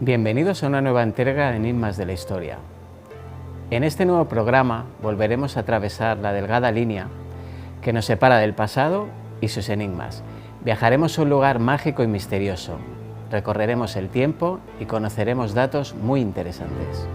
Bienvenidos a una nueva entrega de Enigmas de la Historia. En este nuevo programa volveremos a atravesar la delgada línea que nos separa del pasado y sus enigmas. Viajaremos a un lugar mágico y misterioso, recorreremos el tiempo y conoceremos datos muy interesantes.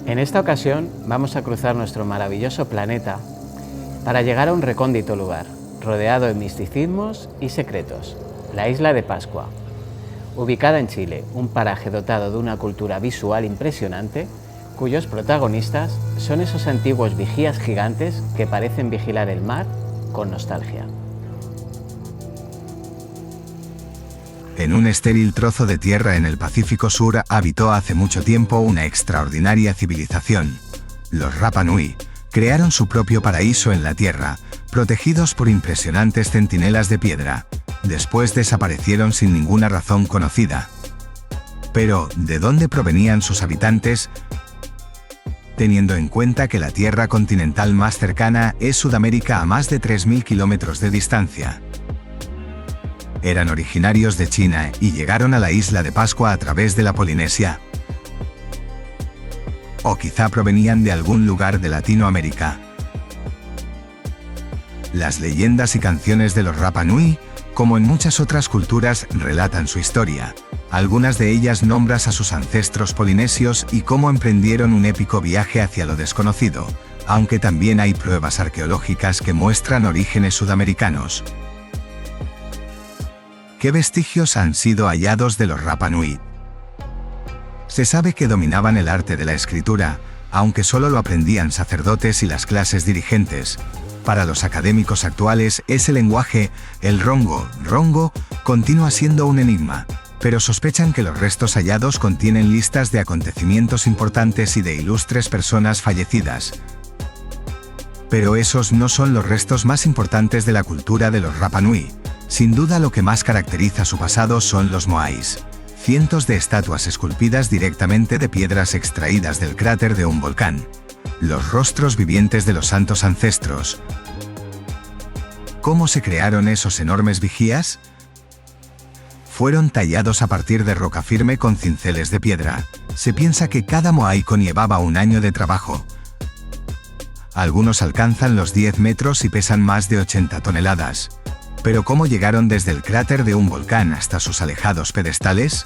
En esta ocasión vamos a cruzar nuestro maravilloso planeta para llegar a un recóndito lugar, rodeado de misticismos y secretos, la isla de Pascua. Ubicada en Chile, un paraje dotado de una cultura visual impresionante, cuyos protagonistas son esos antiguos vigías gigantes que parecen vigilar el mar con nostalgia. En un estéril trozo de tierra en el Pacífico Sur habitó hace mucho tiempo una extraordinaria civilización. Los Rapa Nui crearon su propio paraíso en la tierra, protegidos por impresionantes centinelas de piedra. Después desaparecieron sin ninguna razón conocida. Pero, ¿de dónde provenían sus habitantes? Teniendo en cuenta que la tierra continental más cercana es Sudamérica a más de 3.000 kilómetros de distancia. Eran originarios de China y llegaron a la isla de Pascua a través de la Polinesia. O quizá provenían de algún lugar de Latinoamérica. Las leyendas y canciones de los Rapa Nui, como en muchas otras culturas, relatan su historia. Algunas de ellas nombran a sus ancestros polinesios y cómo emprendieron un épico viaje hacia lo desconocido, aunque también hay pruebas arqueológicas que muestran orígenes sudamericanos. ¿Qué vestigios han sido hallados de los Rapa Nui? Se sabe que dominaban el arte de la escritura, aunque solo lo aprendían sacerdotes y las clases dirigentes. Para los académicos actuales, ese lenguaje, el rongo, continúa siendo un enigma, pero sospechan que los restos hallados contienen listas de acontecimientos importantes y de ilustres personas fallecidas. Pero esos no son los restos más importantes de la cultura de los Rapa Nui. Sin duda lo que más caracteriza su pasado son los moais. Cientos de estatuas esculpidas directamente de piedras extraídas del cráter de un volcán. Los rostros vivientes de los santos ancestros. ¿Cómo se crearon esos enormes vigías? Fueron tallados a partir de roca firme con cinceles de piedra. Se piensa que cada moai conllevaba un año de trabajo. Algunos alcanzan los 10 metros y pesan más de 80 toneladas. ¿Pero cómo llegaron desde el cráter de un volcán hasta sus alejados pedestales?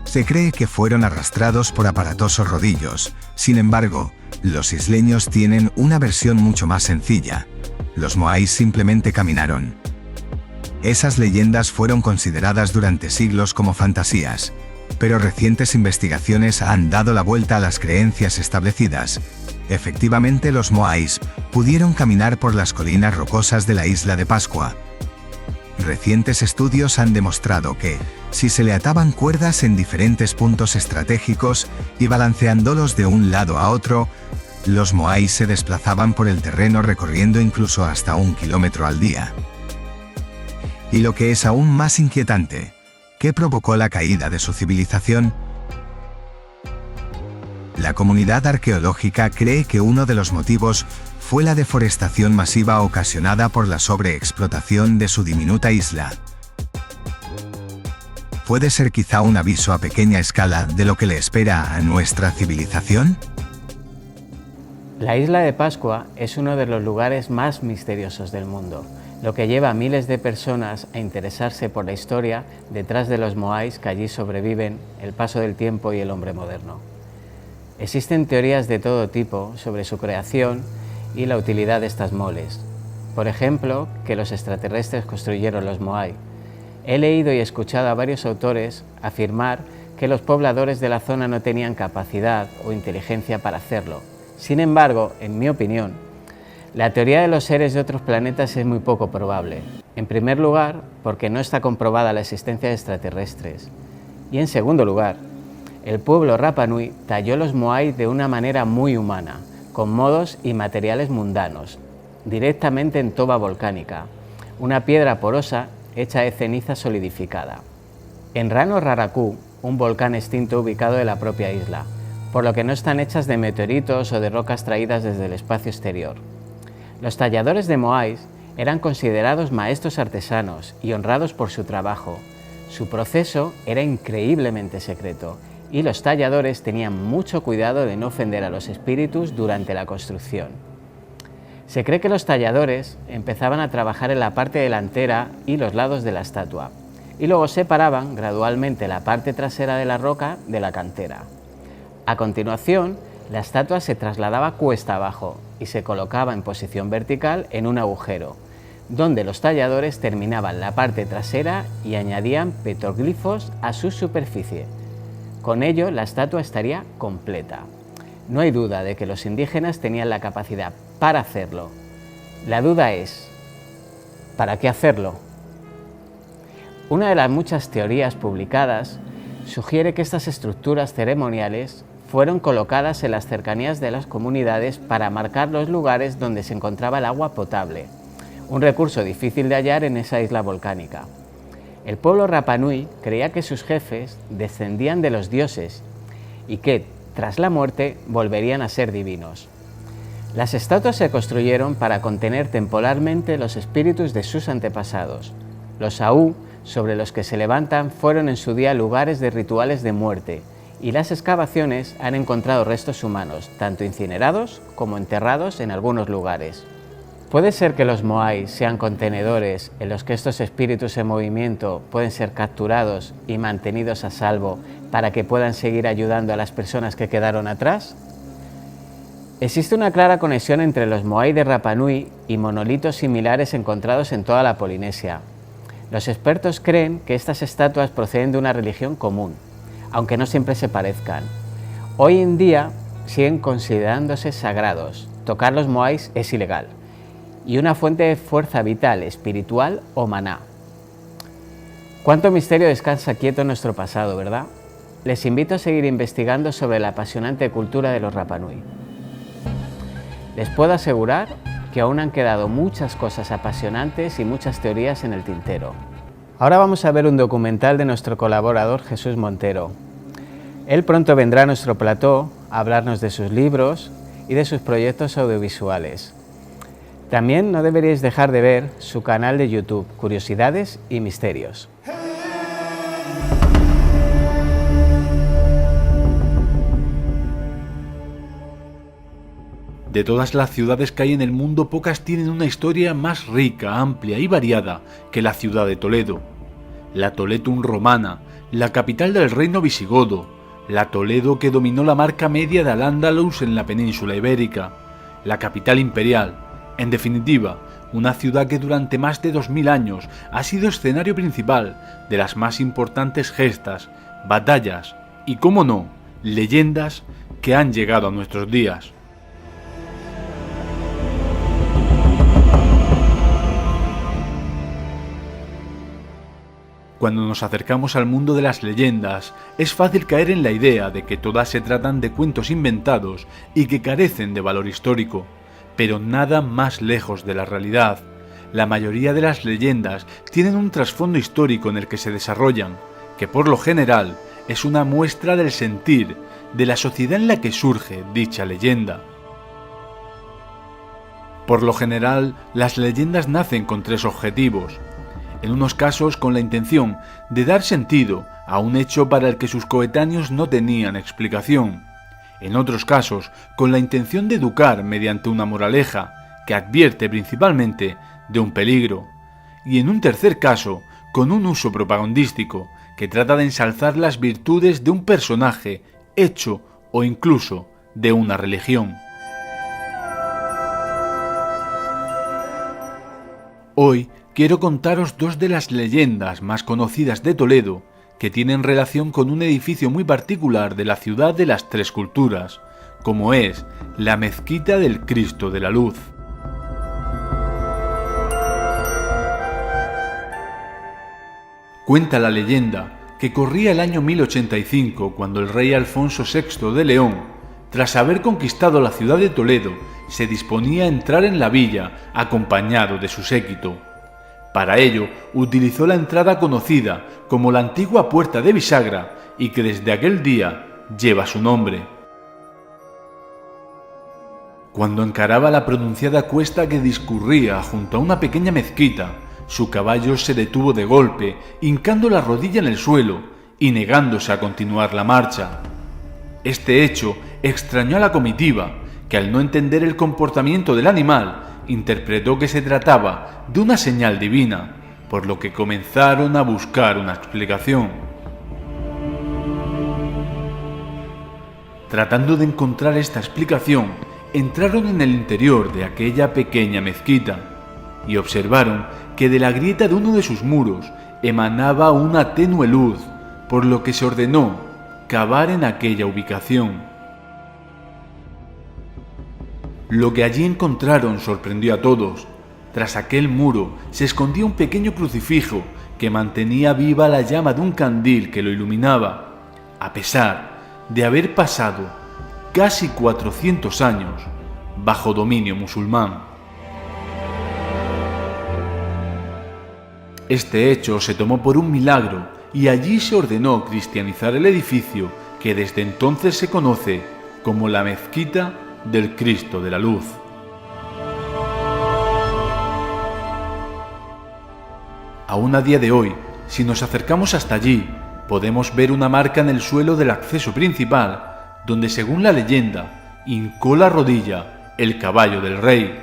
Se cree que fueron arrastrados por aparatosos rodillos. Sin embargo, los isleños tienen una versión mucho más sencilla. Los moais simplemente caminaron. Esas leyendas fueron consideradas durante siglos como fantasías, pero recientes investigaciones han dado la vuelta a las creencias establecidas. Efectivamente, los moais pudieron caminar por las colinas rocosas de la isla de Pascua. Recientes estudios han demostrado que, si se le ataban cuerdas en diferentes puntos estratégicos y balanceándolos de un lado a otro, los moais se desplazaban por el terreno recorriendo incluso hasta 1 kilómetro al día. Y lo que es aún más inquietante, ¿qué provocó la caída de su civilización? La comunidad arqueológica cree que uno de los motivos fue la deforestación masiva ocasionada por la sobreexplotación de su diminuta isla. ¿Puede ser quizá un aviso a pequeña escala de lo que le espera a nuestra civilización? La isla de Pascua es uno de los lugares más misteriosos del mundo. lo que lleva a miles de personas a interesarse por la historia detrás de los moais que allí sobreviven, el paso del tiempo y el hombre moderno. Existen teorías de todo tipo sobre su creación y la utilidad de estas moles. Por ejemplo, que los extraterrestres construyeron los moai. He leído y escuchado a varios autores afirmar que los pobladores de la zona no tenían capacidad o inteligencia para hacerlo. Sin embargo, en mi opinión, la teoría de los seres de otros planetas es muy poco probable. En primer lugar, porque no está comprobada la existencia de extraterrestres. Y en segundo lugar, el pueblo Rapa Nui talló los moai de una manera muy humana, con modos y materiales mundanos, directamente en toba volcánica, una piedra porosa hecha de ceniza solidificada. En Rano Raraku, un volcán extinto ubicado en la propia isla, por lo que no están hechas de meteoritos o de rocas traídas desde el espacio exterior. Los talladores de moais eran considerados maestros artesanos y honrados por su trabajo. Su proceso era increíblemente secreto y los talladores tenían mucho cuidado de no ofender a los espíritus durante la construcción. Se cree que los talladores empezaban a trabajar en la parte delantera y los lados de la estatua, y luego separaban gradualmente la parte trasera de la roca de la cantera. A continuación, la estatua se trasladaba cuesta abajo y se colocaba en posición vertical en un agujero, donde los talladores terminaban la parte trasera y añadían petroglifos a su superficie. Con ello, la estatua estaría completa. No hay duda de que los indígenas tenían la capacidad para hacerlo. La duda es, ¿para qué hacerlo? Una de las muchas teorías publicadas sugiere que estas estructuras ceremoniales fueron colocadas en las cercanías de las comunidades para marcar los lugares donde se encontraba el agua potable, un recurso difícil de hallar en esa isla volcánica. El pueblo Rapa Nui creía que sus jefes descendían de los dioses y que, tras la muerte, volverían a ser divinos. Las estatuas se construyeron para contener temporalmente los espíritus de sus antepasados. Los Aú, sobre los que se levantan, fueron en su día lugares de rituales de muerte, y las excavaciones han encontrado restos humanos, tanto incinerados como enterrados en algunos lugares. Puede ser que los moai sean contenedores en los que estos espíritus en movimiento pueden ser capturados y mantenidos a salvo para que puedan seguir ayudando a las personas que quedaron atrás. Existe una clara conexión entre los moai de Rapa Nui y monolitos similares encontrados en toda la Polinesia. Los expertos creen que estas estatuas proceden de una religión común, aunque no siempre se parezcan. Hoy en día siguen considerándose sagrados. Tocar los moais es ilegal y una fuente de fuerza vital, espiritual o maná. Cuánto misterio descansa quieto en nuestro pasado, ¿verdad? Les invito a seguir investigando sobre la apasionante cultura de los Rapa Nui. Les puedo asegurar que aún han quedado muchas cosas apasionantes y muchas teorías en el tintero. Ahora vamos a ver un documental de nuestro colaborador Jesús Montero. Él pronto vendrá a nuestro plató a hablarnos de sus libros y de sus proyectos audiovisuales. También no deberíais dejar de ver su canal de YouTube, Curiosidades y Misterios. De todas las ciudades que hay en el mundo, pocas tienen una historia más rica, amplia y variada que la ciudad de Toledo. La Toletum romana, la capital del reino visigodo, la Toledo que dominó la marca media de Al-Ándalus en la península ibérica, la capital imperial, en definitiva, una ciudad que durante más de 2000 años ha sido escenario principal de las más importantes gestas, batallas y, cómo no, leyendas que han llegado a nuestros días. Cuando nos acercamos al mundo de las leyendas, es fácil caer en la idea de que todas se tratan de cuentos inventados y que carecen de valor histórico, pero nada más lejos de la realidad. La mayoría de las leyendas tienen un trasfondo histórico en el que se desarrollan, que por lo general es una muestra del sentir de la sociedad en la que surge dicha leyenda. Por lo general, las leyendas nacen con tres objetivos. En unos casos con la intención de dar sentido a un hecho para el que sus coetáneos no tenían explicación. En otros casos con la intención de educar mediante una moraleja que advierte principalmente de un peligro. y en un tercer caso, con un uso propagandístico que trata de ensalzar las virtudes de un personaje, hecho o incluso de una religión. Hoy quiero contaros dos de las leyendas más conocidas de Toledo que tienen relación con un edificio muy particular de la ciudad de las Tres Culturas, como es la Mezquita del Cristo de la Luz. Cuenta la leyenda que corría el año 1085 cuando el rey Alfonso VI de León, tras haber conquistado la ciudad de Toledo, se disponía a entrar en la villa acompañado de su séquito. Para ello, utilizó la entrada conocida como la antigua Puerta de Bisagra y que desde aquel día lleva su nombre. Cuando encaraba la pronunciada cuesta que discurría junto a una pequeña mezquita, su caballo se detuvo de golpe, hincando la rodilla en el suelo y negándose a continuar la marcha. Este hecho extrañó a la comitiva, que al no entender el comportamiento del animal, interpretó que se trataba de una señal divina, por lo que comenzaron a buscar una explicación. Tratando de encontrar esta explicación, entraron en el interior de aquella pequeña mezquita y observaron que de la grieta de uno de sus muros emanaba una tenue luz, por lo que se ordenó cavar en aquella ubicación. Lo que allí encontraron sorprendió a todos. Tras aquel muro se escondía un pequeño crucifijo que mantenía viva la llama de un candil que lo iluminaba, a pesar de haber pasado casi 400 años bajo dominio musulmán. Este hecho se tomó por un milagro y allí se ordenó cristianizar el edificio que desde entonces se conoce como la Mezquita del Cristo de la Luz. Aún a día de hoy, si nos acercamos hasta allí, podemos ver una marca en el suelo del acceso principal, donde según la leyenda, hincó la rodilla el caballo del rey,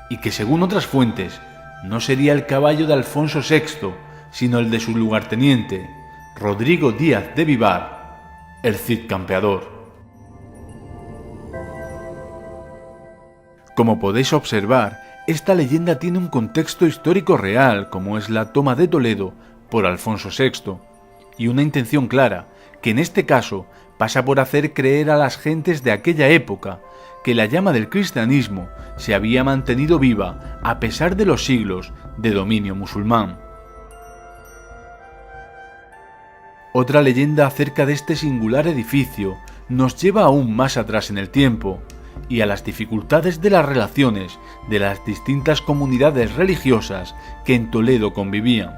y que según otras fuentes, no sería el caballo de Alfonso VI, sino el de su lugarteniente, Rodrigo Díaz de Vivar, el Cid Campeador. Como podéis observar, esta leyenda tiene un contexto histórico real, como es la toma de Toledo por Alfonso VI, y una intención clara, que en este caso pasa por hacer creer a las gentes de aquella época que la llama del cristianismo se había mantenido viva a pesar de los siglos de dominio musulmán. Otra leyenda acerca de este singular edificio nos lleva aún más atrás en el tiempo, y a las dificultades de las relaciones de las distintas comunidades religiosas que en Toledo convivían.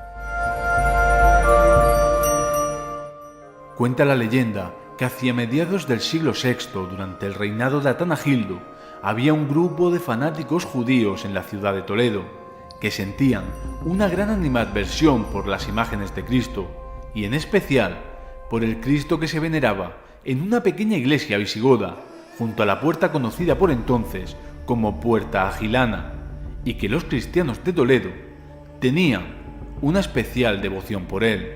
Cuenta la leyenda que hacia mediados del siglo VI, durante el reinado de Atanagildo, había un grupo de fanáticos judíos en la ciudad de Toledo, que sentían una gran animadversión por las imágenes de Cristo, y en especial por el Cristo que se veneraba en una pequeña iglesia visigoda, junto a la puerta conocida por entonces como Puerta Agilana, y que los cristianos de Toledo tenían una especial devoción por él.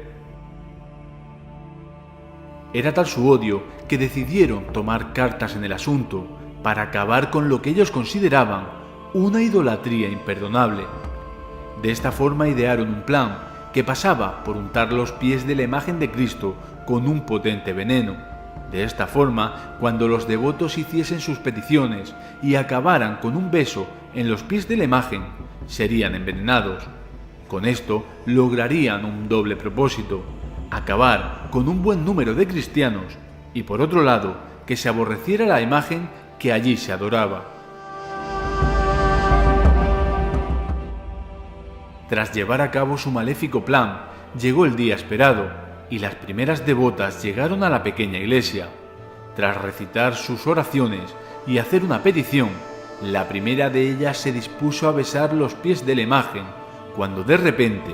Era tal su odio que decidieron tomar cartas en el asunto para acabar con lo que ellos consideraban una idolatría imperdonable. De esta forma idearon un plan que pasaba por untar los pies de la imagen de Cristo con un potente veneno. De esta forma, cuando los devotos hiciesen sus peticiones y acabaran con un beso en los pies de la imagen, serían envenenados. Con esto lograrían un doble propósito: acabar con un buen número de cristianos y, por otro lado, que se aborreciera la imagen que allí se adoraba. Tras llevar a cabo su maléfico plan, llegó el día esperado, y las primeras devotas llegaron a la pequeña iglesia. Tras recitar sus oraciones y hacer una petición, la primera de ellas se dispuso a besar los pies de la imagen, cuando de repente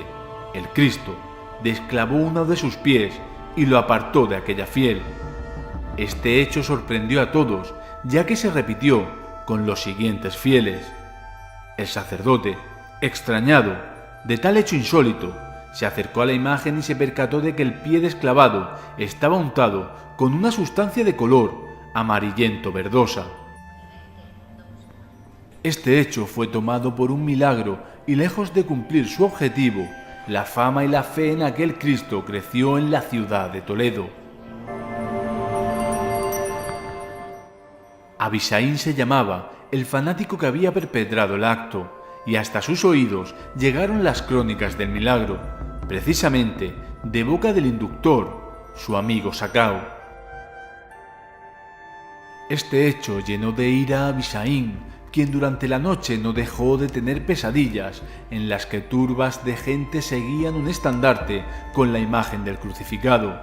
el Cristo desclavó uno de sus pies y lo apartó de aquella fiel. Este hecho sorprendió a todos, ya que se repitió con los siguientes fieles. El sacerdote, extrañado, de tal hecho insólito. Se acercó a la imagen y se percató de que el pie desclavado estaba untado con una sustancia de color amarillento verdosa. Este hecho fue tomado por un milagro y lejos de cumplir su objetivo, la fama y la fe en aquel Cristo creció en la ciudad de Toledo. Abisaín se llamaba el fanático que había perpetrado el acto, y hasta sus oídos llegaron las crónicas del milagro, precisamente de boca del inductor, su amigo Sacao. Este hecho llenó de ira a Abisaín, quien durante la noche no dejó de tener pesadillas en las que turbas de gente seguían un estandarte con la imagen del crucificado.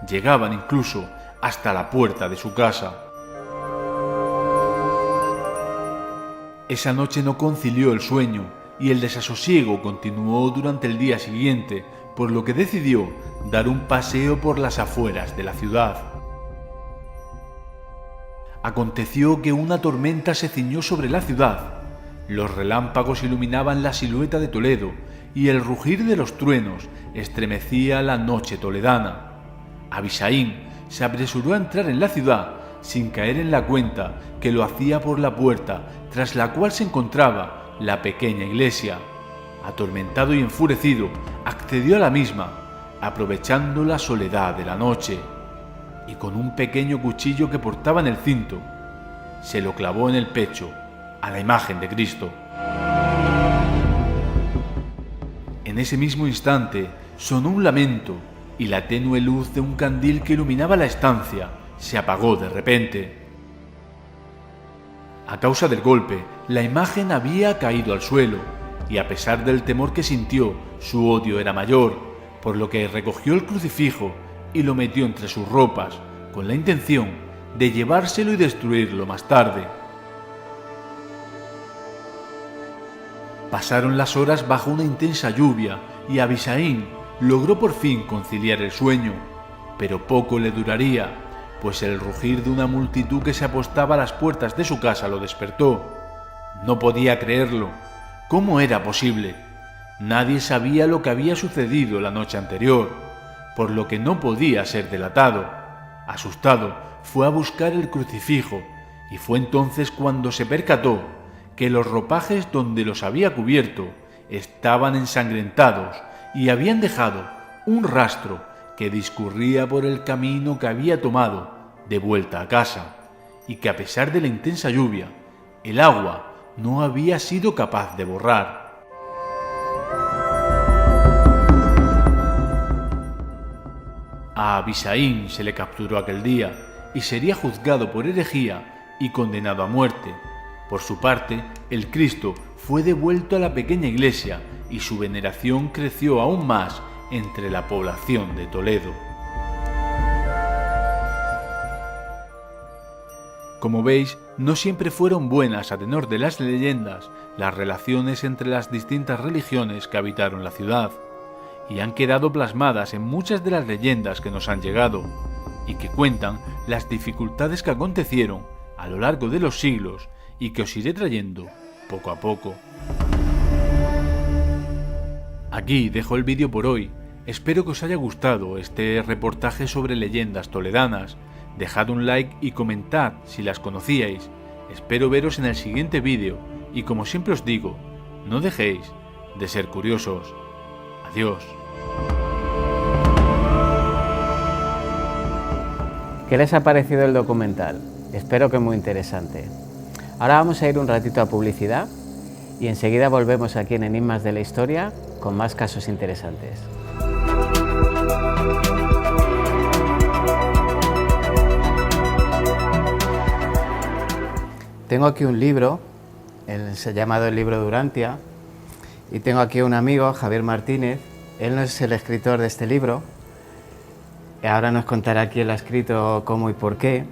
Llegaban incluso hasta la puerta de su casa. Esa noche no concilió el sueño y el desasosiego continuó durante el día siguiente, por lo que decidió dar un paseo por las afueras de la ciudad. Aconteció que una tormenta se ciñó sobre la ciudad. Los relámpagos iluminaban la silueta de Toledo y el rugir de los truenos estremecía la noche toledana. Abisaín se apresuró a entrar en la ciudad sin caer en la cuenta que lo hacía por la puerta tras la cual se encontraba la pequeña iglesia. Atormentado y enfurecido, accedió a la misma, aprovechando la soledad de la noche, y con un pequeño cuchillo que portaba en el cinto, se lo clavó en el pecho a la imagen de Cristo. En ese mismo instante sonó un lamento y la tenue luz de un candil que iluminaba la estancia se apagó de repente. A causa del golpe, la imagen había caído al suelo, y a pesar del temor que sintió, su odio era mayor, por lo que recogió el crucifijo y lo metió entre sus ropas, con la intención de llevárselo y destruirlo más tarde. Pasaron las horas bajo una intensa lluvia y Abisaín logró por fin conciliar el sueño, pero poco le duraría, pues el rugir de una multitud que se apostaba a las puertas de su casa lo despertó. No podía creerlo. ¿Cómo era posible? Nadie sabía lo que había sucedido la noche anterior, por lo que no podía ser delatado. Asustado, fue a buscar el crucifijo, y fue entonces cuando se percató que los ropajes donde los había cubierto estaban ensangrentados y habían dejado un rastro que discurría por el camino que había tomado de vuelta a casa, y que a pesar de la intensa lluvia, el agua no había sido capaz de borrar. A Abisaín se le capturó aquel día y sería juzgado por herejía y condenado a muerte. Por su parte, el Cristo fue devuelto a la pequeña iglesia y su veneración creció aún más entre la población de Toledo. Como veis, no siempre fueron buenas a tenor de las leyendas las relaciones entre las distintas religiones que habitaron la ciudad, y han quedado plasmadas en muchas de las leyendas que nos han llegado, y que cuentan las dificultades que acontecieron a lo largo de los siglos y que os iré trayendo poco a poco. Aquí dejo el vídeo por hoy. Espero que os haya gustado este reportaje sobre leyendas toledanas. Dejad un like y comentad si las conocíais. Espero veros en el siguiente vídeo y, como siempre os digo, no dejéis de ser curiosos. Adiós. ¿Qué les ha parecido el documental? Espero que muy interesante. Ahora vamos a ir un ratito a publicidad y enseguida volvemos aquí en Enigmas de la Historia con más casos interesantes. Tengo aquí un libro, se llama el libro Durantia, y tengo aquí un amigo, Javier Martínez. Él no es el escritor de este libro, ahora nos contará quién lo ha escrito, cómo y por qué.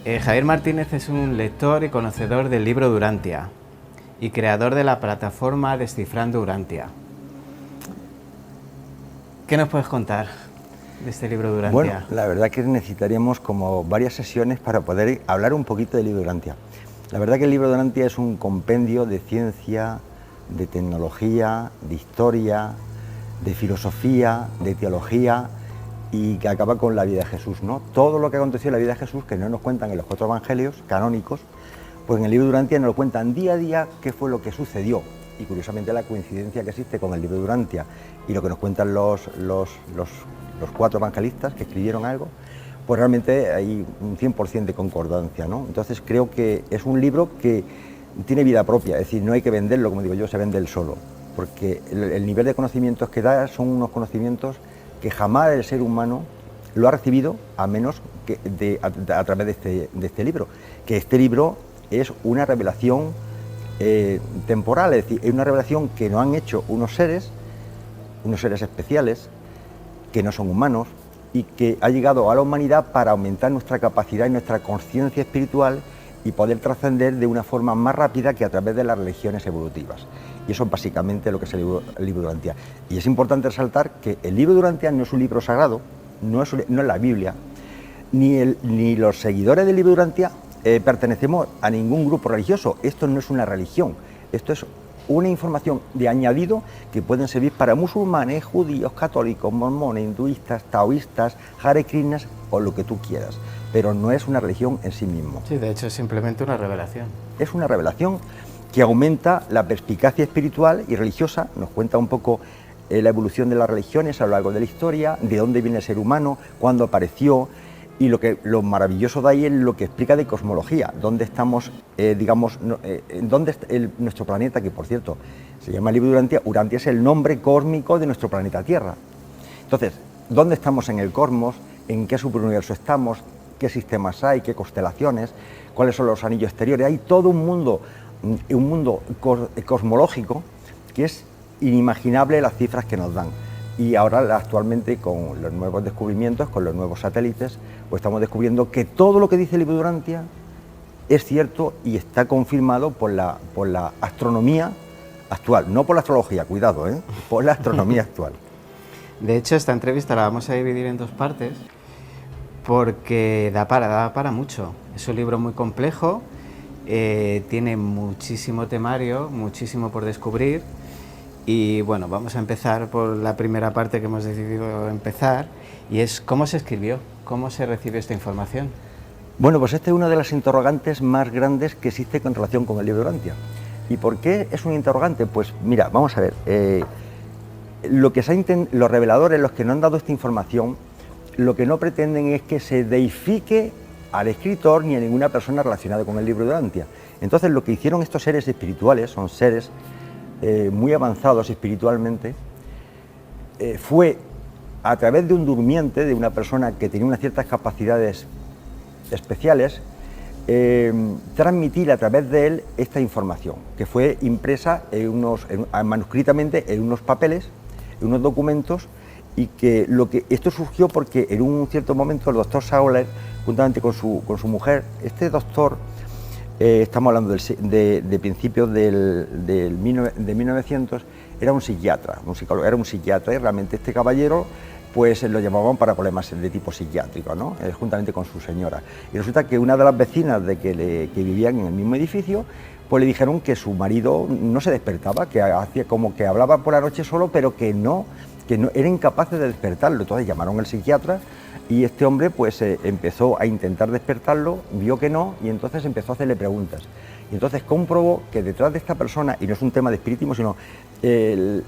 Javier Martínez es un lector y conocedor del libro Durantia y creador de la plataforma Descifrando Durantia. ¿Qué nos puedes contar de este libro Durantia? Bueno, la verdad que necesitaríamos como varias sesiones para poder hablar un poquito del libro Durantia. La verdad que el libro Durantia es un compendio de ciencia, de tecnología, de historia, de filosofía, de teología, y que acaba con la vida de Jesús, ¿no? Todo lo que aconteció en la vida de Jesús, que no nos cuentan en los 4 evangelios canónicos, pues en el libro de Durantia nos lo cuentan día a día qué fue lo que sucedió. Y curiosamente la coincidencia que existe con el libro de Durantia y lo que nos cuentan los 4 evangelistas que escribieron algo, pues realmente hay un 100% de concordancia, ¿no? Entonces creo que es un libro que tiene vida propia, es decir, no hay que venderlo, como digo yo, se vende él solo, porque el nivel de conocimientos que da son unos conocimientos que jamás el ser humano lo ha recibido, a menos que a través de este libro, que este libro es una revelación temporal, es decir, es una revelación que nos han hecho unos seres especiales, que no son humanos, y que ha llegado a la humanidad para aumentar nuestra capacidad y nuestra conciencia espiritual y poder trascender de una forma más rápida que a través de las religiones evolutivas. Y eso es básicamente lo que es el libro de Durantia. Y es importante resaltar que el libro de Durantia no es un libro sagrado, no es la Biblia, ni los seguidores del libro de Durantia pertenecemos a ningún grupo religioso. Esto no es una religión, esto es una información de añadido que pueden servir para musulmanes, judíos, católicos, mormones, hinduistas, taoístas, Hare Krishnas o lo que tú quieras, pero no es una religión en sí mismo. Sí, de hecho es simplemente una revelación. Es una revelación que aumenta la perspicacia espiritual y religiosa, nos cuenta un poco la evolución de las religiones a lo largo de la historia, de dónde viene el ser humano, cuándo apareció, y lo maravilloso de ahí es lo que explica de cosmología, dónde estamos, dónde está nuestro planeta, que por cierto se llama el libro de Urantia. Urantia es el nombre cósmico de nuestro planeta Tierra. Entonces, ¿dónde estamos en el cosmos? ¿En qué superuniverso estamos? ¿Qué sistemas hay? ¿Qué constelaciones? ¿Cuáles son los anillos exteriores? Hay todo un mundo cosmológico que es inimaginable las cifras que nos dan. Y ahora actualmente con los nuevos descubrimientos, con los nuevos satélites, pues estamos descubriendo que todo lo que dice el libro de Durantia es cierto y está confirmado por la astronomía actual, no por la astrología, cuidado, por la astronomía actual. De hecho, esta entrevista la vamos a dividir en 2 partes porque da para mucho. Es un libro muy complejo, tiene muchísimo temario, muchísimo por descubrir. Y bueno, vamos a empezar por la primera parte que hemos decidido empezar, y es cómo se escribió, cómo se recibe esta información. Bueno, pues esta es una de las interrogantes más grandes que existe con relación con el libro de Durantia. ¿Y por qué es un interrogante? Pues mira, vamos a ver, los reveladores, los que no han dado esta información, lo que no pretenden es que se deifique al escritor ni a ninguna persona relacionada con el libro de Durantia. Entonces lo que hicieron estos seres espirituales, son seres muy avanzados espiritualmente, fue a través de un durmiente, de una persona que tenía unas ciertas capacidades especiales, transmitir a través de él esta información, que fue impresa manuscritamente en unos papeles, en unos documentos, y que esto surgió porque en un cierto momento el doctor Sauler, juntamente con su mujer, este doctor, estamos hablando de principios de 1900, era un psiquiatra, un psicólogo, era un psiquiatra, y realmente este caballero pues lo llamaban para problemas de tipo psiquiátrico, ¿no? Juntamente con su señora. Y resulta que una de las vecinas que vivían en el mismo edificio, pues le dijeron que su marido no se despertaba, que hacía como que hablaba por la noche solo, pero que no era incapaz de despertarlo. Entonces llamaron al psiquiatra y este hombre pues empezó a intentar despertarlo, vio que no, y entonces empezó a hacerle preguntas. Y entonces comprobó que detrás de esta persona, y no es un tema de espiritismo, sino él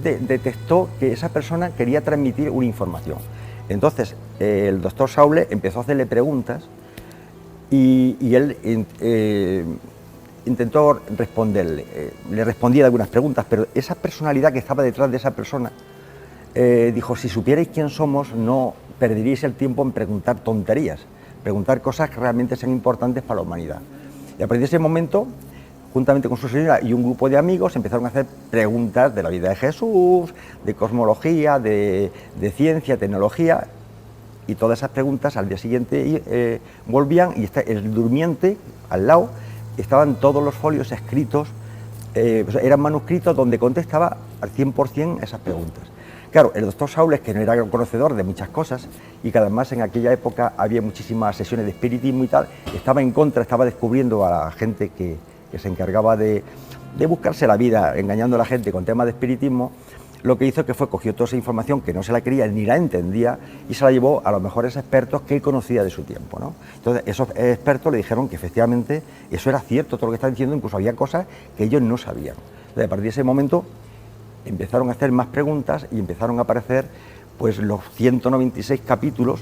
detectó que esa persona quería transmitir una información. Entonces el doctor Sauler empezó a hacerle preguntas y él intentó responderle, le respondía algunas preguntas, pero esa personalidad que estaba detrás de esa persona dijo: si supierais quién somos, no perderíais el tiempo en preguntar tonterías, preguntar cosas que realmente sean importantes para la humanidad. Y a partir de ese momento, juntamente con su señora y un grupo de amigos, empezaron a hacer preguntas de la vida de Jesús, de cosmología, de ciencia, tecnología, y todas esas preguntas al día siguiente volvían, y el durmiente al lado estaban todos los folios escritos, eran manuscritos donde contestaba al 100% esas preguntas. Claro, el doctor Sauler, que no era conocedor de muchas cosas y que además en aquella época había muchísimas sesiones de espiritismo y tal, estaba en contra, estaba descubriendo a la gente que se encargaba de de buscarse la vida engañando a la gente con temas de espiritismo, lo que hizo que fue cogió toda esa información que no se la creía ni la entendía y se la llevó a los mejores expertos que él conocía de su tiempo, ¿no? Entonces esos expertos le dijeron que efectivamente eso era cierto, todo lo que estaba diciendo, incluso había cosas que ellos no sabían. Entonces, a partir de ese momento empezaron a hacer más preguntas y empezaron a aparecer pues los 196 capítulos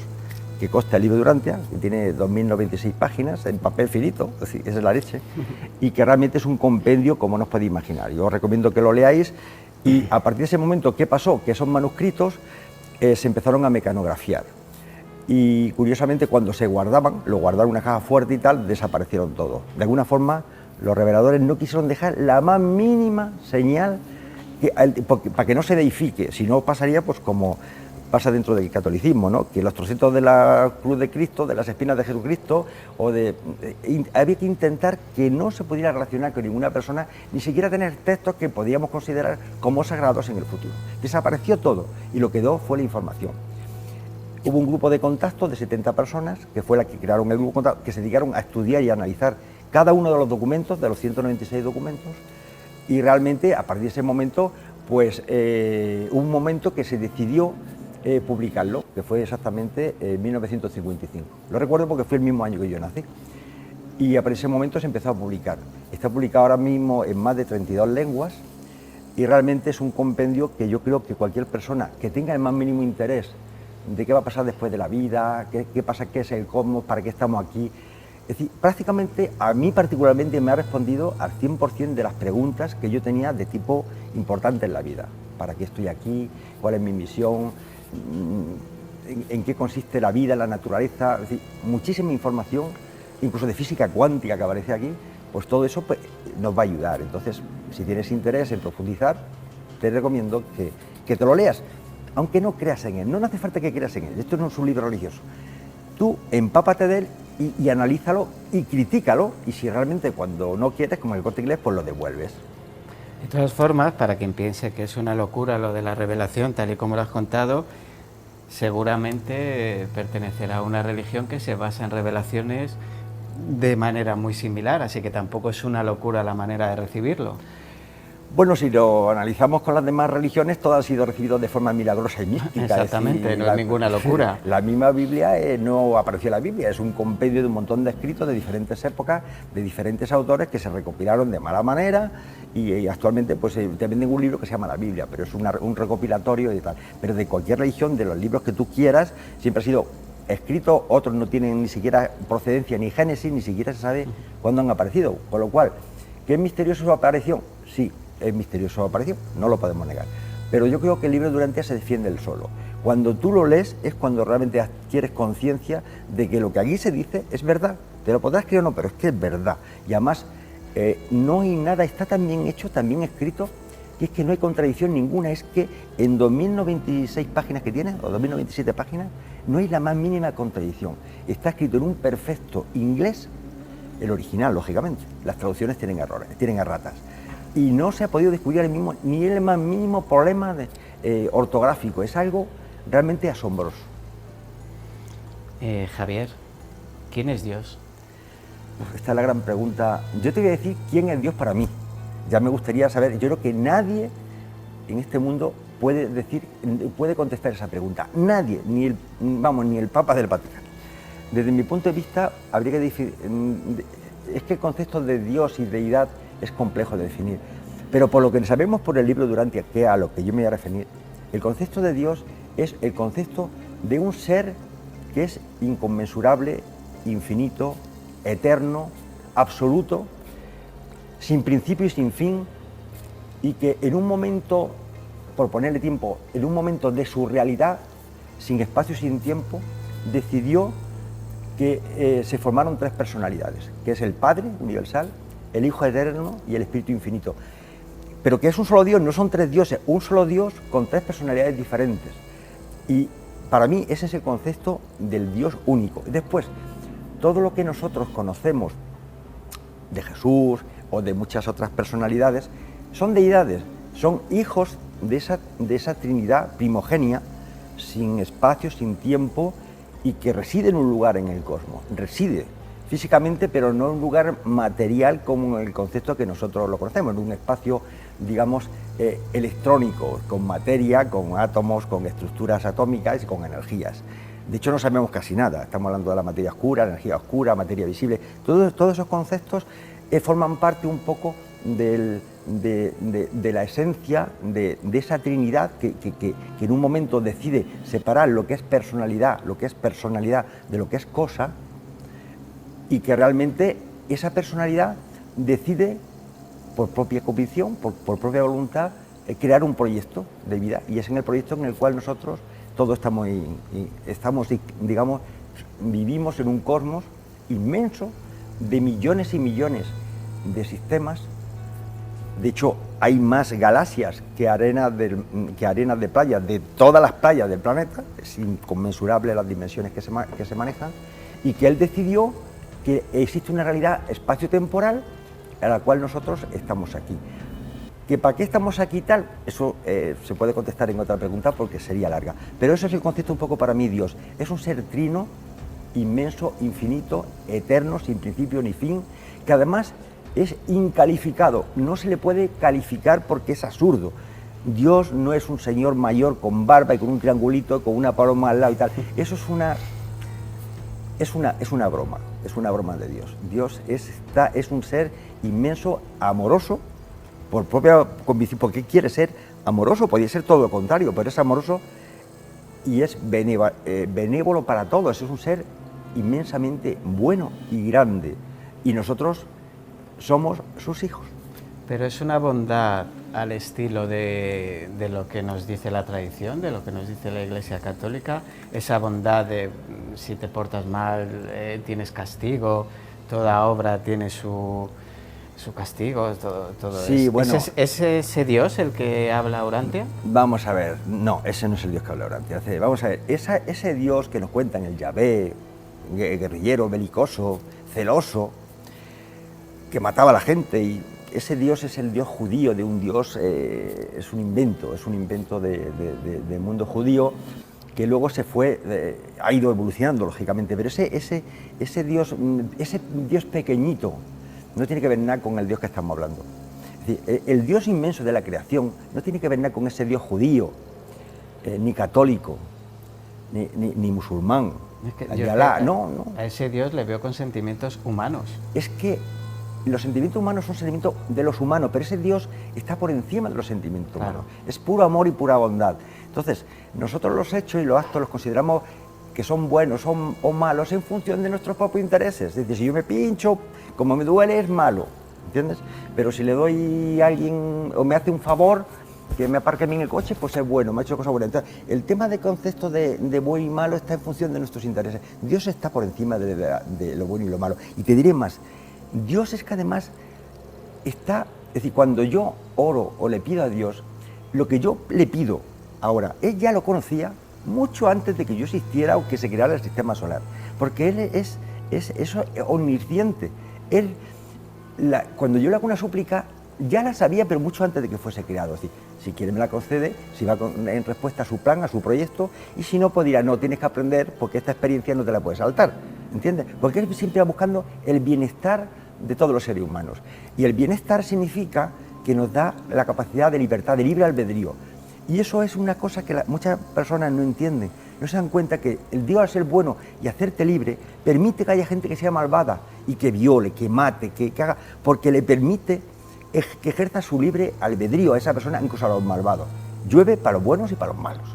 que consta el libro de Durantia, que tiene 2096 páginas en papel finito, es decir, esa es la leche, y que realmente es un compendio como no os podéis imaginar. Yo os recomiendo que lo leáis. Y a partir de ese momento, ¿qué pasó? Que esos manuscritos se empezaron a mecanografiar. Y curiosamente, cuando se guardaban, lo guardaron en una caja fuerte y tal, desaparecieron todos. De alguna forma, los reveladores no quisieron dejar la más mínima señal para que no se deifique, si no pasaría pues como pasa dentro del catolicismo, ¿no? Que los trocitos de la cruz de Cristo, de las espinas de Jesucristo, había que intentar que no se pudiera relacionar con ninguna persona, ni siquiera tener textos que podíamos considerar como sagrados en el futuro. Desapareció todo y lo que quedó fue la información. Hubo un grupo de contacto de 70 personas, que fue la que crearon el grupo de contacto, que se dedicaron a estudiar y a analizar cada uno de los documentos, de los 196 documentos, y realmente a partir de ese momento, pues hubo un momento que se decidió publicarlo, que fue exactamente en 1955. Lo recuerdo porque fue el mismo año que yo nací. Y a partir de ese momento se empezó a publicar. Está publicado ahora mismo en más de 32 lenguas y realmente es un compendio que yo creo que cualquier persona que tenga el más mínimo interés de qué va a pasar después de la vida, qué pasa, qué es el cosmos, para qué estamos aquí. Es decir, prácticamente a mí particularmente me ha respondido al 100% de las preguntas que yo tenía de tipo importante en la vida. ¿Para qué estoy aquí? ¿Cuál es mi misión? ¿En qué consiste la vida, la naturaleza? Es decir, muchísima información, incluso de física cuántica que aparece aquí, pues todo eso pues, nos va a ayudar. Entonces, si tienes interés en profundizar, te recomiendo que te lo leas, aunque no creas en él. No hace falta que creas en él, esto no es un libro religioso. Tú empápate de él y analízalo y critícalo, y si realmente cuando no quieres, como el Corte Inglés, pues lo devuelves. De todas formas, para quien piense que es una locura lo de la revelación, tal y como lo has contado, seguramente pertenecerá a una religión que se basa en revelaciones de manera muy similar, así que tampoco es una locura la manera de recibirlo. Bueno, si lo analizamos con las demás religiones, todas han sido recibidas de forma milagrosa y mística. Exactamente, no es ninguna locura. La misma Biblia no apareció en la Biblia, es un compendio de un montón de escritos de diferentes épocas, de diferentes autores que se recopilaron de mala manera y actualmente pues te venden un libro que se llama la Biblia, pero es un recopilatorio y tal. Pero de cualquier religión, de los libros que tú quieras, siempre ha sido escrito, otros no tienen ni siquiera procedencia ni génesis, ni siquiera se sabe cuándo han aparecido. Con lo cual, ¿qué es misterioso su aparición? Sí. Es misterioso su aparición, no lo podemos negar. Pero yo creo que el libro de Durantia se defiende él solo. Cuando tú lo lees es cuando realmente adquieres conciencia de que lo que aquí se dice es verdad. Te lo podrás creer o no, pero es que es verdad. Y además no hay nada, está tan bien hecho, tan bien escrito, que es que no hay contradicción ninguna. Es que en 2096 páginas que tiene, o 2097 páginas, no hay la más mínima contradicción. Está escrito en un perfecto inglés, el original, lógicamente. Las traducciones tienen errores, tienen erratas. Y no se ha podido descubrir ni el más mínimo problema ortográfico. Es algo realmente asombroso. Javier, ¿quién es Dios? Esta es la gran pregunta. Yo te voy a decir quién es Dios para mí. Ya me gustaría saber. Yo creo que nadie en este mundo puede contestar esa pregunta. Nadie, ni el Papa del Vaticano. Desde mi punto de vista, habría que decir, es que el concepto de Dios y deidad es complejo de definir, pero por lo que sabemos por el libro de Durantia, que es a lo que yo me voy a referir, el concepto de Dios es el concepto de un ser que es inconmensurable, infinito, eterno, absoluto, sin principio y sin fin, y que en un momento, por ponerle tiempo, en un momento de su realidad, sin espacio y sin tiempo, decidió que se formaron tres personalidades, que es el Padre universal, el Hijo eterno y el Espíritu infinito. Pero que es un solo Dios, no son tres dioses, un solo Dios con tres personalidades diferentes. Y para mí ese es el concepto del Dios único. Después, todo lo que nosotros conocemos de Jesús o de muchas otras personalidades son deidades, son hijos de esa Trinidad primogenia, sin espacio, sin tiempo, y que reside en un lugar en el cosmos, reside. físicamente, pero no en un lugar material como el concepto que nosotros lo conocemos, en un espacio, digamos, electrónico, con materia, con átomos, con estructuras atómicas y con energías. De hecho, no sabemos casi nada. Estamos hablando de la materia oscura, energía oscura, materia visible. Todos esos conceptos forman parte un poco de la esencia de esa Trinidad que en un momento decide separar lo que es personalidad de lo que es cosa, y que realmente esa personalidad decide por propia convicción, por propia voluntad, crear un proyecto de vida, y es en el proyecto en el cual nosotros todos estamos, digamos, vivimos en un cosmos inmenso de millones y millones de sistemas. De hecho, hay más galaxias que arenas de playa, de todas las playas del planeta. Es inconmensurable las dimensiones que se manejan, y que él decidió que existe una realidad espacio-temporal a la cual nosotros estamos aquí. ¿Que para qué estamos aquí tal? Eso se puede contestar en otra pregunta porque sería larga. Pero eso es el concepto un poco para mí Dios. Es un ser trino, inmenso, infinito, eterno, sin principio ni fin, que además es incalificado. No se le puede calificar porque es absurdo. Dios no es un señor mayor con barba y con un triangulito, con una paloma al lado y tal. Eso es una broma de Dios. Dios es un ser inmenso, amoroso, por propia convicción, porque quiere ser amoroso, podría ser todo lo contrario, pero es amoroso y es benévolo para todos. Es un ser inmensamente bueno y grande, y nosotros somos sus hijos. Pero es una bondad al estilo de lo que nos dice la tradición, de lo que nos dice la Iglesia Católica, esa bondad de si te portas mal tienes castigo, toda obra tiene su castigo, todo sí, eso. bueno, ¿Es ese Dios el que habla Urantia? Vamos a ver, no, ese no es el Dios que habla Urantia. Vamos a ver, ese Dios que nos cuentan, el Yahvé, guerrillero, belicoso, celoso, que mataba a la gente, y ese Dios es el Dios judío, de un Dios, es un invento del mundo judío, que luego ha ido evolucionando, lógicamente, pero ese Dios pequeñito no tiene que ver nada con el Dios que estamos hablando. Es decir, el Dios inmenso de la creación no tiene que ver nada con ese Dios judío, ni católico, ni musulmán. Es que no. A ese Dios le veo con sentimientos humanos. Es que los sentimientos humanos son sentimientos de los humanos, pero ese Dios está por encima de los sentimientos humanos. Es puro amor y pura bondad. Entonces, nosotros los hechos y los actos los consideramos que son buenos o malos en función de nuestros propios intereses. Es decir, si yo me pincho, como me duele, es malo, ¿entiendes? Pero si le doy a alguien o me hace un favor, que me aparque a mí en el coche, pues es bueno, me ha hecho cosas buenas. Entonces, el tema de concepto de bueno y malo está en función de nuestros intereses. Dios está por encima de lo bueno y lo malo. Y te diré más, Dios es que además está, es decir, cuando yo oro o le pido a Dios, lo que yo le pido ahora, Él ya lo conocía mucho antes de que yo existiera o que se creara el sistema solar, porque Él es omnisciente. Él, cuando yo le hago una súplica, ya la sabía, pero mucho antes de que fuese creado. Es decir, si quiere me la concede, si va en respuesta a su plan, a su proyecto, y si no, pues dirá, no, tienes que aprender porque esta experiencia no te la puedes saltar, ¿entiendes? Porque Él siempre va buscando el bienestar de todos los seres humanos. Y el bienestar significa que nos da la capacidad de libertad, de libre albedrío. Y eso es una cosa que muchas personas no entienden. No se dan cuenta que el Dios, al ser bueno y hacerte libre, permite que haya gente que sea malvada y que viole, que mate, que haga, porque le permite que ejerza su libre albedrío a esa persona, incluso a los malvados. Llueve para los buenos y para los malos.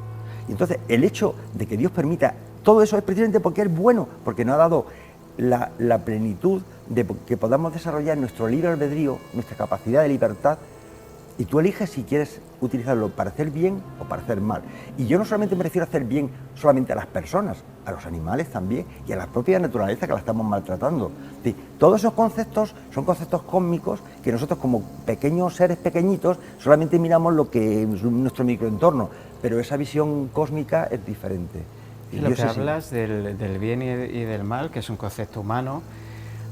Y entonces, el hecho de que Dios permita todo eso es precisamente porque es bueno, porque nos ha dado la plenitud de que podamos desarrollar nuestro libre albedrío, nuestra capacidad de libertad, y tú eliges si quieres utilizarlo para hacer bien o para hacer mal. Y yo no solamente me refiero a hacer bien solamente a las personas, a los animales también, y a la propia naturaleza que la estamos maltratando. Sí, todos esos conceptos son conceptos cósmicos que nosotros, como pequeños seres pequeñitos, solamente miramos lo que es nuestro microentorno, pero esa visión cósmica es diferente. Y lo que hablas del bien y del mal, que es un concepto humano,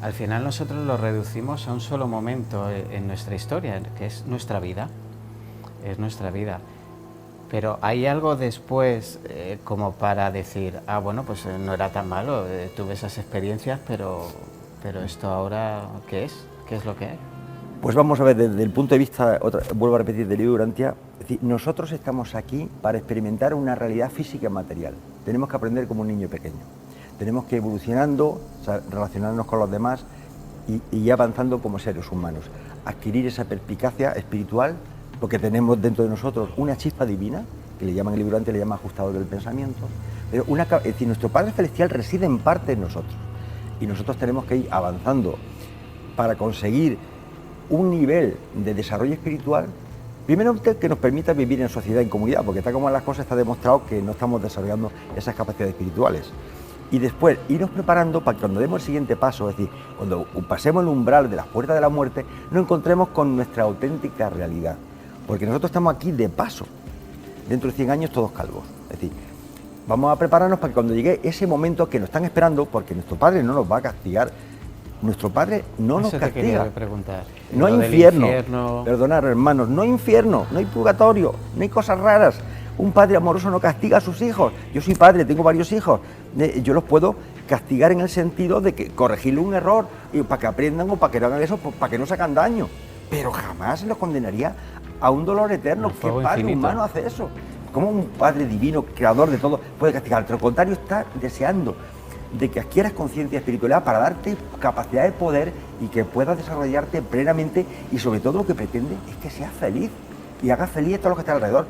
al final nosotros lo reducimos a un solo momento en nuestra historia, que es nuestra vida. Es nuestra vida. Pero hay algo después como para decir, bueno, pues no era tan malo, tuve esas experiencias, pero Pero esto ahora, ¿qué es? ¿Qué es lo que hay? Pues vamos a ver, desde el punto de vista, vuelvo a repetir, del libro Urantia, es decir, nosotros estamos aquí para experimentar una realidad física y material. Tenemos que aprender como un niño pequeño. Tenemos que ir evolucionando, o sea, relacionarnos con los demás y ir avanzando como seres humanos. Adquirir esa perspicacia espiritual, porque tenemos dentro de nosotros una chispa divina, que le llaman el libro Urantia, le llama ajustador del pensamiento. Pero es decir, nuestro Padre Celestial reside en parte en nosotros. Y nosotros tenemos que ir avanzando para conseguir un nivel de desarrollo espiritual, primero que nos permita vivir en sociedad, en comunidad, porque tal como las cosas está demostrado que no estamos desarrollando esas capacidades espirituales. Y después irnos preparando para que cuando demos el siguiente paso, es decir, cuando pasemos el umbral de las puertas de la muerte, nos encontremos con nuestra auténtica realidad. Porque nosotros estamos aquí de paso, dentro de 100 años todos calvos. Es decir, vamos a prepararnos para que cuando llegue ese momento que nos están esperando, porque nuestro Padre no nos va a castigar. Nuestro Padre no nos castiga. Te quería preguntar. No hay infierno. Perdonad, hermanos, no hay infierno, no hay purgatorio, no hay cosas raras. Un padre amoroso no castiga a sus hijos. Yo soy padre, tengo varios hijos. Yo los puedo castigar en el sentido de que corregirle un error y para que aprendan o para que no hagan eso, para que no se hagan daño. Pero jamás los condenaría a un dolor eterno. ¿Qué padre humano hace eso? ¿Cómo un padre divino, creador de todo, puede castigar? Al contrario, está deseando de que adquieras conciencia espiritual para darte capacidad de poder y que puedas desarrollarte plenamente, y sobre todo lo que pretende es que seas feliz y hagas feliz a todo lo que está alrededor.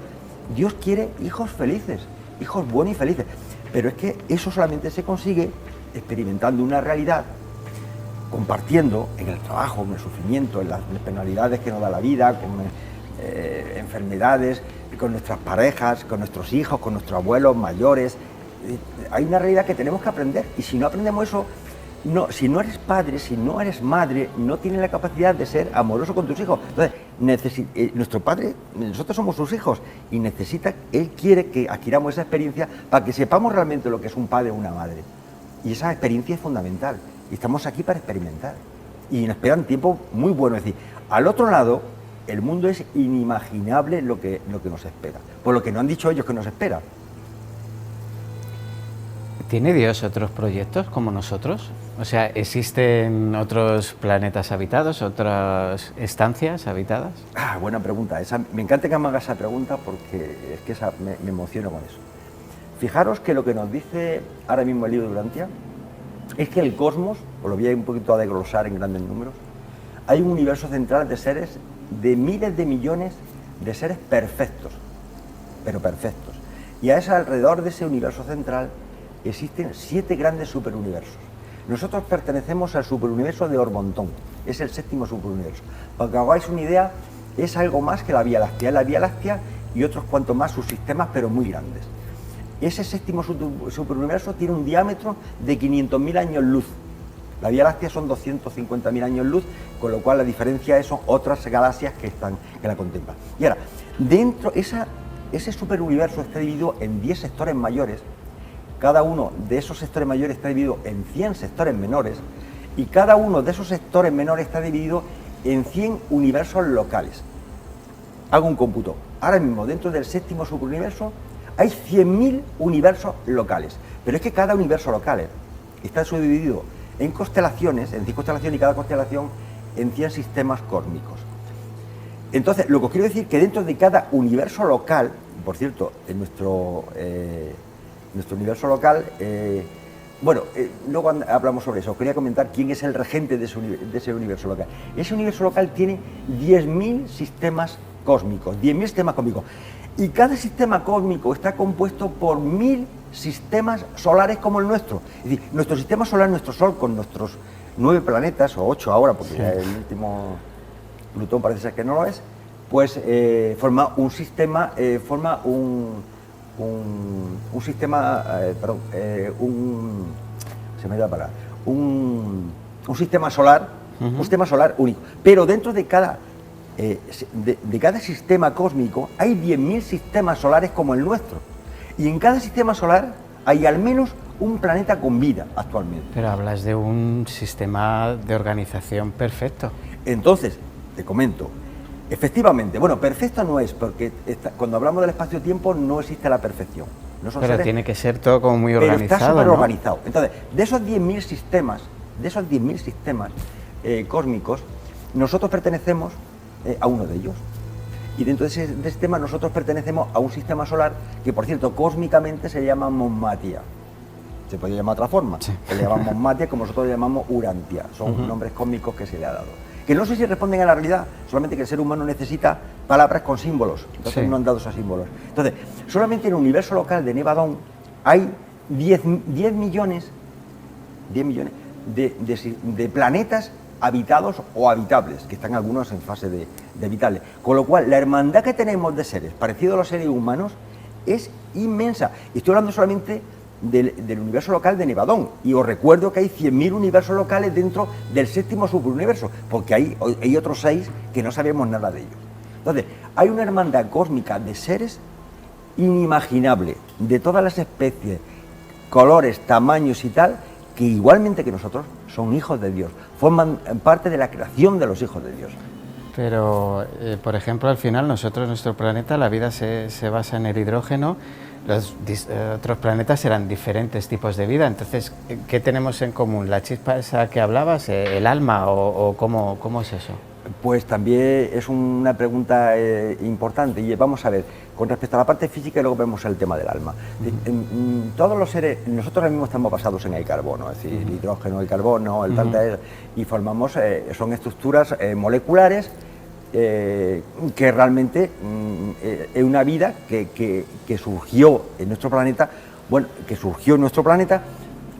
Dios quiere hijos felices, hijos buenos y felices, pero es que eso solamente se consigue experimentando una realidad, compartiendo en el trabajo, en el sufrimiento, en las penalidades que nos da la vida, con enfermedades, con nuestras parejas, con nuestros hijos, con nuestros abuelos mayores. Hay una realidad que tenemos que aprender, y si no aprendemos eso, si no eres padre, si no eres madre, no tienes la capacidad de ser amoroso con tus hijos. Entonces, nuestro Padre, nosotros somos sus hijos, y Él quiere que adquiramos esa experiencia para que sepamos realmente lo que es un padre o una madre. Y esa experiencia es fundamental, y estamos aquí para experimentar. Y nos esperan tiempos muy buenos, es decir, al otro lado, el mundo es inimaginable lo que nos espera, por lo que no han dicho ellos que nos espera. ¿Tiene Dios otros proyectos como nosotros? O sea, ¿existen otros planetas habitados, otras estancias habitadas? Buena pregunta. Me encanta que me hagas esa pregunta, porque es que me emociono con eso. Fijaros que lo que nos dice ahora mismo el libro de Urantia es que el cosmos, os lo voy a un poquito a desglosar en grandes números, hay un universo central de seres, de miles de millones de seres perfectos, pero perfectos. Y alrededor de ese universo central existen 7 grandes superuniversos. Nosotros pertenecemos al superuniverso de Ormontón, es el 7º superuniverso. Para que hagáis una idea, es algo más que la Vía Láctea. Es la Vía Láctea y otros cuantos más subsistemas, pero muy grandes. Ese 7º superuniverso tiene un diámetro de 500.000 años luz. La Vía Láctea son 250.000 años luz, con lo cual la diferencia es son otras galaxias que la contemplan. Y ahora, dentro, ese superuniverso está dividido en 10 sectores mayores. Cada uno de esos sectores mayores está dividido en 100 sectores menores, y cada uno de esos sectores menores está dividido en 100 universos locales. Hago un cómputo. Ahora mismo, dentro del 7º superuniverso, hay 100.000 universos locales. Pero es que cada universo local está subdividido en constelaciones, en 100 constelaciones, y cada constelación en 100 sistemas cósmicos. Entonces, lo que os quiero decir es que dentro de cada universo local, por cierto, en nuestro universo local, luego hablamos sobre eso. Quería comentar quién es el regente de ese universo local. Ese universo local tiene 10.000 sistemas cósmicos, 10.000 sistemas cósmicos, y cada sistema cósmico está compuesto por 1.000 sistemas solares como el nuestro. Es decir, nuestro sistema solar, nuestro Sol, con nuestros 9 planetas, o 8 ahora, porque sí, el último Plutón parece ser que no lo es, pues forma un sistema, un sistema solar, un sistema solar único. Pero dentro de cada sistema cósmico hay 10.000 sistemas solares como el nuestro. Y en cada sistema solar hay al menos un planeta con vida actualmente. Pero hablas de un sistema de organización perfecto. Entonces, te comento, efectivamente, perfecto no es, porque cuando hablamos del espacio-tiempo no existe la perfección. No son pero seres, tiene que ser todo como muy organizado. Pero está súper ¿no? organizado. Entonces, de esos 10.000 sistemas de esos 10.000 sistemas cósmicos, nosotros pertenecemos a uno de ellos. Y dentro de ese sistema nosotros pertenecemos a un sistema solar que, por cierto, cósmicamente se llama Monmatia. Se podría llamar de otra forma. Sí. Que le llamamos Monmatia, como nosotros le llamamos Urantia. Son nombres cósmicos que se le ha dado. Que no sé si responden a la realidad, solamente que el ser humano necesita palabras con símbolos. Entonces Sí. no han dado esos símbolos. Entonces, solamente en el universo local de Nevadón hay 10 millones de planetas habitados o habitables, que están algunos en fase de habitable. Con lo cual, la hermandad que tenemos de seres, parecido a los seres humanos, es inmensa. Y estoy hablando solamente del universo local de Nevadón. Y os recuerdo que hay 100.000 universos locales dentro del séptimo superuniverso, porque hay otros 6 que no sabemos nada de ellos. Entonces, hay una hermandad cósmica de seres inimaginable, de todas las especies, colores, tamaños y tal, que igualmente que nosotros son hijos de Dios, forman parte de la creación de los hijos de Dios. Pero, por ejemplo, al final nosotros, nuestro planeta, la vida se basa en el hidrógeno, los otros planetas serán diferentes tipos de vida, entonces, ¿qué tenemos en común? ¿La chispa esa que hablabas, el alma o cómo es eso? Pues también es una pregunta importante y vamos a ver, con respecto a la parte física y luego vemos el tema del alma. Todos los seres, nosotros ahora mismo estamos basados en el carbono, es decir, el hidrógeno, el carbono, el y formamos, son estructuras moleculares que realmente es una vida que surgió en nuestro planeta,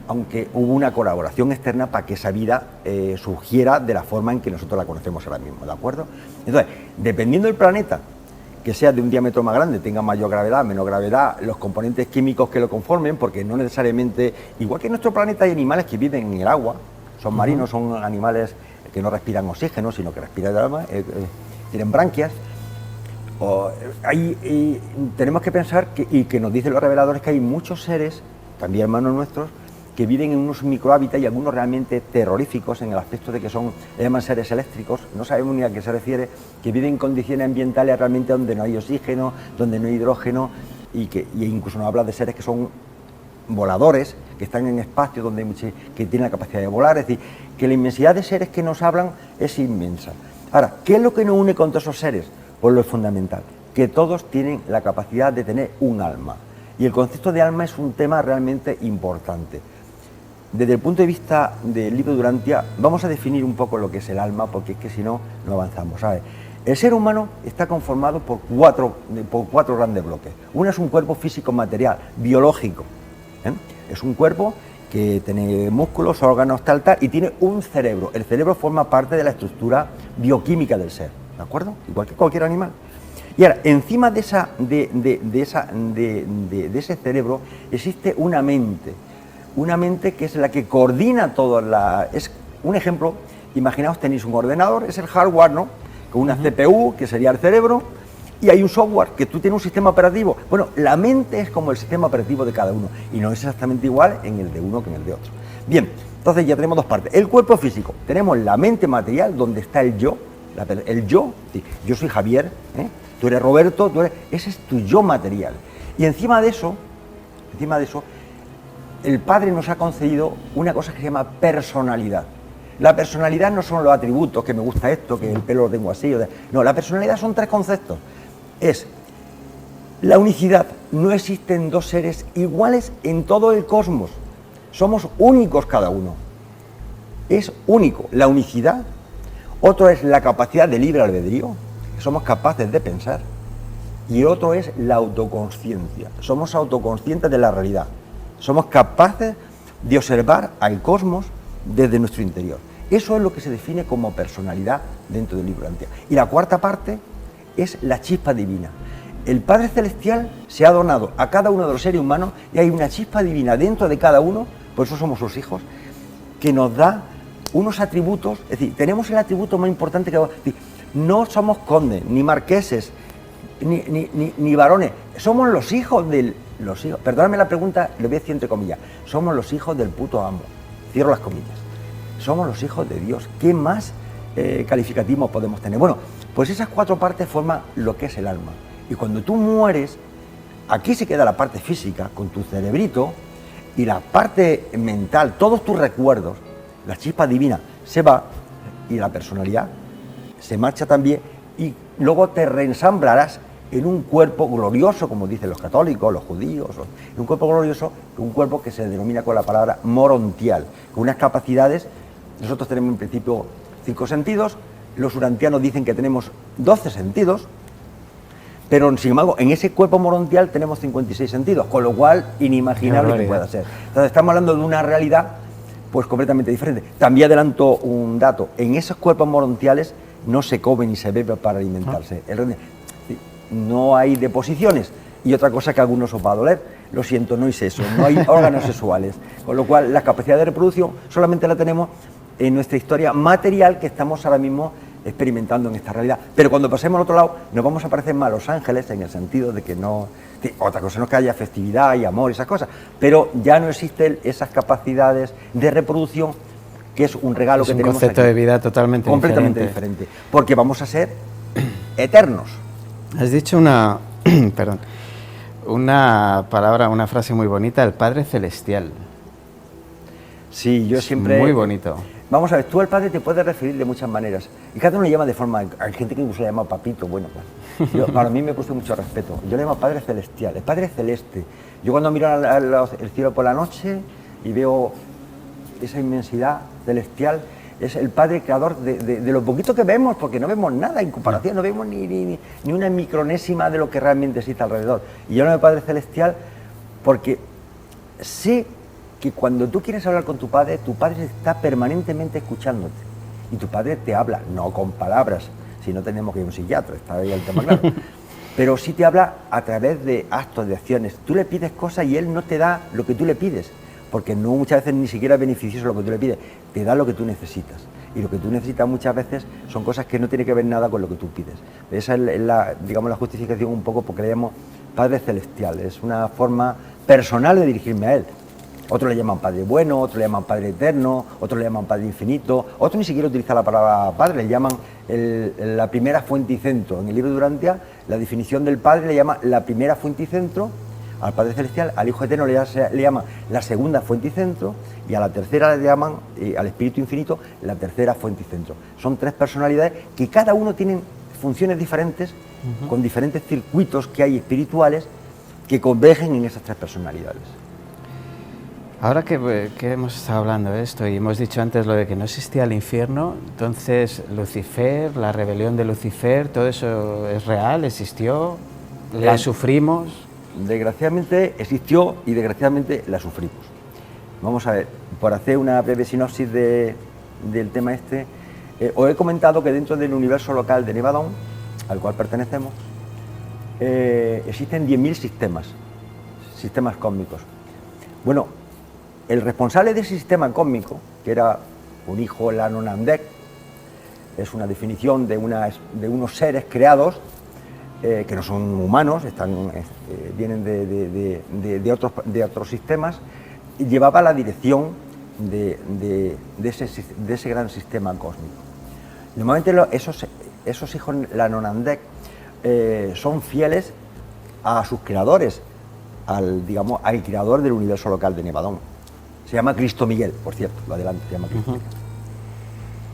aunque hubo una colaboración externa para que esa vida surgiera de la forma en que nosotros la conocemos ahora mismo, ¿de acuerdo? Entonces, dependiendo del planeta, que sea de un diámetro más grande, tenga mayor gravedad, menor gravedad, los componentes químicos que lo conformen, porque no necesariamente, igual que en nuestro planeta hay animales que viven en el agua, son marinos, son animales que no respiran oxígeno, sino que respiran el agua, tienen branquias. Tenemos que pensar, que nos dicen los reveladores, que hay muchos seres, también hermanos nuestros, que viven en unos microhábitats y algunos realmente terroríficos en el aspecto de que llaman seres eléctricos, no sabemos ni a qué se refiere, que viven en condiciones ambientales realmente donde no hay oxígeno, donde no hay hidrógeno y incluso nos habla de seres que son voladores, que están en espacios donde que tienen la capacidad de volar, es decir, que la inmensidad de seres que nos hablan es inmensa. Ahora, ¿qué es lo que nos une con todos esos seres? Pues lo fundamental, que todos tienen la capacidad de tener un alma. Y el concepto de alma es un tema realmente importante. Desde el punto de vista del libro de Urantia, vamos a definir un poco lo que es el alma, porque es que si no, no avanzamos, ¿sabes? El ser humano está conformado por cuatro grandes bloques. Uno es un cuerpo físico material, biológico. Es un cuerpo que tiene músculos, órganos, tal, y tiene un cerebro. El cerebro forma parte de la estructura bioquímica del ser, ¿de acuerdo? Igual que cualquier animal. Y ahora, encima de ese cerebro existe una mente que es la que coordina todo. Es un ejemplo, imaginaos, tenéis un ordenador, es el hardware, ¿no? Con una CPU, que sería el cerebro, y hay un software, que tú tienes un sistema operativo. Bueno, la mente es como el sistema operativo de cada uno, y no es exactamente igual en el de uno que en el de otro. Bien, entonces ya tenemos dos partes. El cuerpo físico, tenemos la mente material, donde está el yo, yo soy Javier, tú eres Roberto, ese es tu yo material. Y encima de eso, el Padre nos ha concedido una cosa que se llama personalidad. La personalidad no son los atributos, que me gusta esto, que el pelo lo tengo así. No, la personalidad son 3 conceptos. Es la unicidad. No existen 2 seres iguales en todo el cosmos. Somos únicos cada uno. Es único. La unicidad. Otro es la capacidad de libre albedrío, que somos capaces de pensar. Y otro es la autoconsciencia. Somos autoconscientes de la realidad. Somos capaces de observar al cosmos desde nuestro interior. Eso es lo que se define como personalidad dentro del libro de Urantia. Y la cuarta parte es la chispa divina. El Padre Celestial se ha donado a cada uno de los seres humanos y hay una chispa divina dentro de cada uno, por eso somos sus hijos, que nos da unos atributos. Es decir, tenemos el atributo más importante que no somos condes, ni marqueses, ni varones, somos los hijos perdóname la pregunta, lo voy a decir entre comillas, somos los hijos del puto amo, cierro las comillas, somos los hijos de Dios. ¿Qué más calificativo podemos tener? Bueno, pues esas 4 partes forman lo que es el alma, y cuando tú mueres, aquí se queda la parte física con tu cerebrito, y la parte mental, todos tus recuerdos, la chispa divina se va y la personalidad se marcha también, y luego te reensamblarás en un cuerpo glorioso, como dicen los católicos, los judíos, en un cuerpo glorioso, un cuerpo que se denomina con la palabra morontial, con unas capacidades. Nosotros tenemos en principio 5 sentidos, los urantianos dicen que tenemos 12 sentidos, pero sin embargo en ese cuerpo morontial tenemos 56 sentidos, con lo cual inimaginable que pueda ser. Entonces estamos hablando de una realidad pues completamente diferente. También adelanto un dato: en esos cuerpos morontiales no se come ni se bebe para alimentarse. No hay deposiciones. Y otra cosa que a algunos os va a doler, lo siento, no es eso, no hay órganos sexuales. Con lo cual la capacidad de reproducción solamente la tenemos en nuestra historia material que estamos ahora mismo experimentando en esta realidad. Pero cuando pasemos al otro lado nos vamos a parecer más a los ángeles, en el sentido de que no... Otra cosa no es que haya festividad y amor y esas cosas, pero ya no existen esas capacidades de reproducción, que es un regalo que tenemos aquí. Es un concepto de vida totalmente completamente diferente, porque vamos a ser eternos. Has dicho perdón, una palabra, una frase muy bonita, el Padre Celestial. Sí, yo siempre... Muy bonito. Vamos a ver, tú al Padre te puedes referir de muchas maneras, y cada uno le llama de forma... Hay gente que incluso le llama papito, bueno, pues, para mí me puso mucho respeto. Yo le llamo Padre Celestial, el Padre Celeste. Yo cuando miro el cielo por la noche y veo esa inmensidad celestial, es el Padre creador de lo poquito que vemos, porque no vemos nada en comparación, no vemos ni una micronésima de lo que realmente existe alrededor. Y yo no llamo Padre Celestial porque sé que cuando tú quieres hablar con tu Padre está permanentemente escuchándote. Y tu Padre te habla, no con palabras, si no tenemos que ir a un psiquiatra, está ahí el tema claro. Pero sí te habla a través de actos, de acciones. Tú le pides cosas y Él no te da lo que tú le pides, porque no muchas veces ni siquiera es beneficioso lo que tú le pides, te da lo que tú necesitas. Y lo que tú necesitas muchas veces son cosas que no tienen que ver nada con lo que tú pides. Esa es la justificación un poco porque le llamo Padre Celestial. Es una forma personal de dirigirme a Él. Otros le llaman Padre Bueno, otros le llaman Padre Eterno, otros le llaman Padre Infinito, otros ni siquiera utilizan la palabra Padre, le llaman la primera fuente y centro. En el libro de Durantia, la definición del Padre le llama la primera fuente y centro, al Padre Celestial, al Hijo Eterno le llama la segunda fuente y centro, y a la tercera le llaman, al Espíritu Infinito, la tercera fuente y centro. Son 3 personalidades que cada uno tienen funciones diferentes, con diferentes circuitos que hay espirituales que convergen en esas 3 personalidades. Ahora que hemos estado hablando de esto y hemos dicho antes lo de que no existía el infierno, entonces Lucifer, la rebelión de Lucifer, ¿todo eso es real? ¿Existió? ¿La sufrimos? Desgraciadamente existió y desgraciadamente la sufrimos. Vamos a ver, por hacer una breve sinopsis del tema este, os he comentado que dentro del universo local de Nevadón, al cual pertenecemos, existen 10.000 sistemas cósmicos. Bueno, el responsable de ese sistema cósmico, que era un hijo Lanonandek, es una definición de unos seres creados que no son humanos, vienen de otros sistemas, y llevaba la dirección de ese gran sistema cósmico. Normalmente esos hijos Lanonandek son fieles a sus creadores, al creador del universo local de Nevadón. Se llama Cristo Miguel, por cierto, lo adelanto, se llama Cristo Miguel.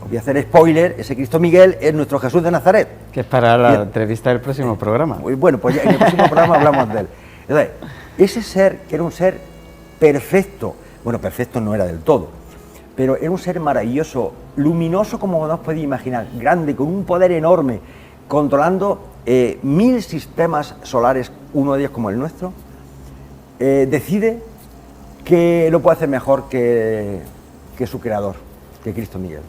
Os voy a hacer spoiler, ese Cristo Miguel es nuestro Jesús de Nazaret. Que es para la entrevista del próximo programa. Bueno, pues ya en el próximo programa hablamos de él. Entonces, ese ser, que era un ser perfecto, bueno, perfecto no era del todo, pero era un ser maravilloso, luminoso como no os podéis imaginar, grande, con un poder enorme, controlando 1000 sistemas solares, uno de ellos como el nuestro, decide que lo puede hacer mejor que su creador, que Cristo Miguel.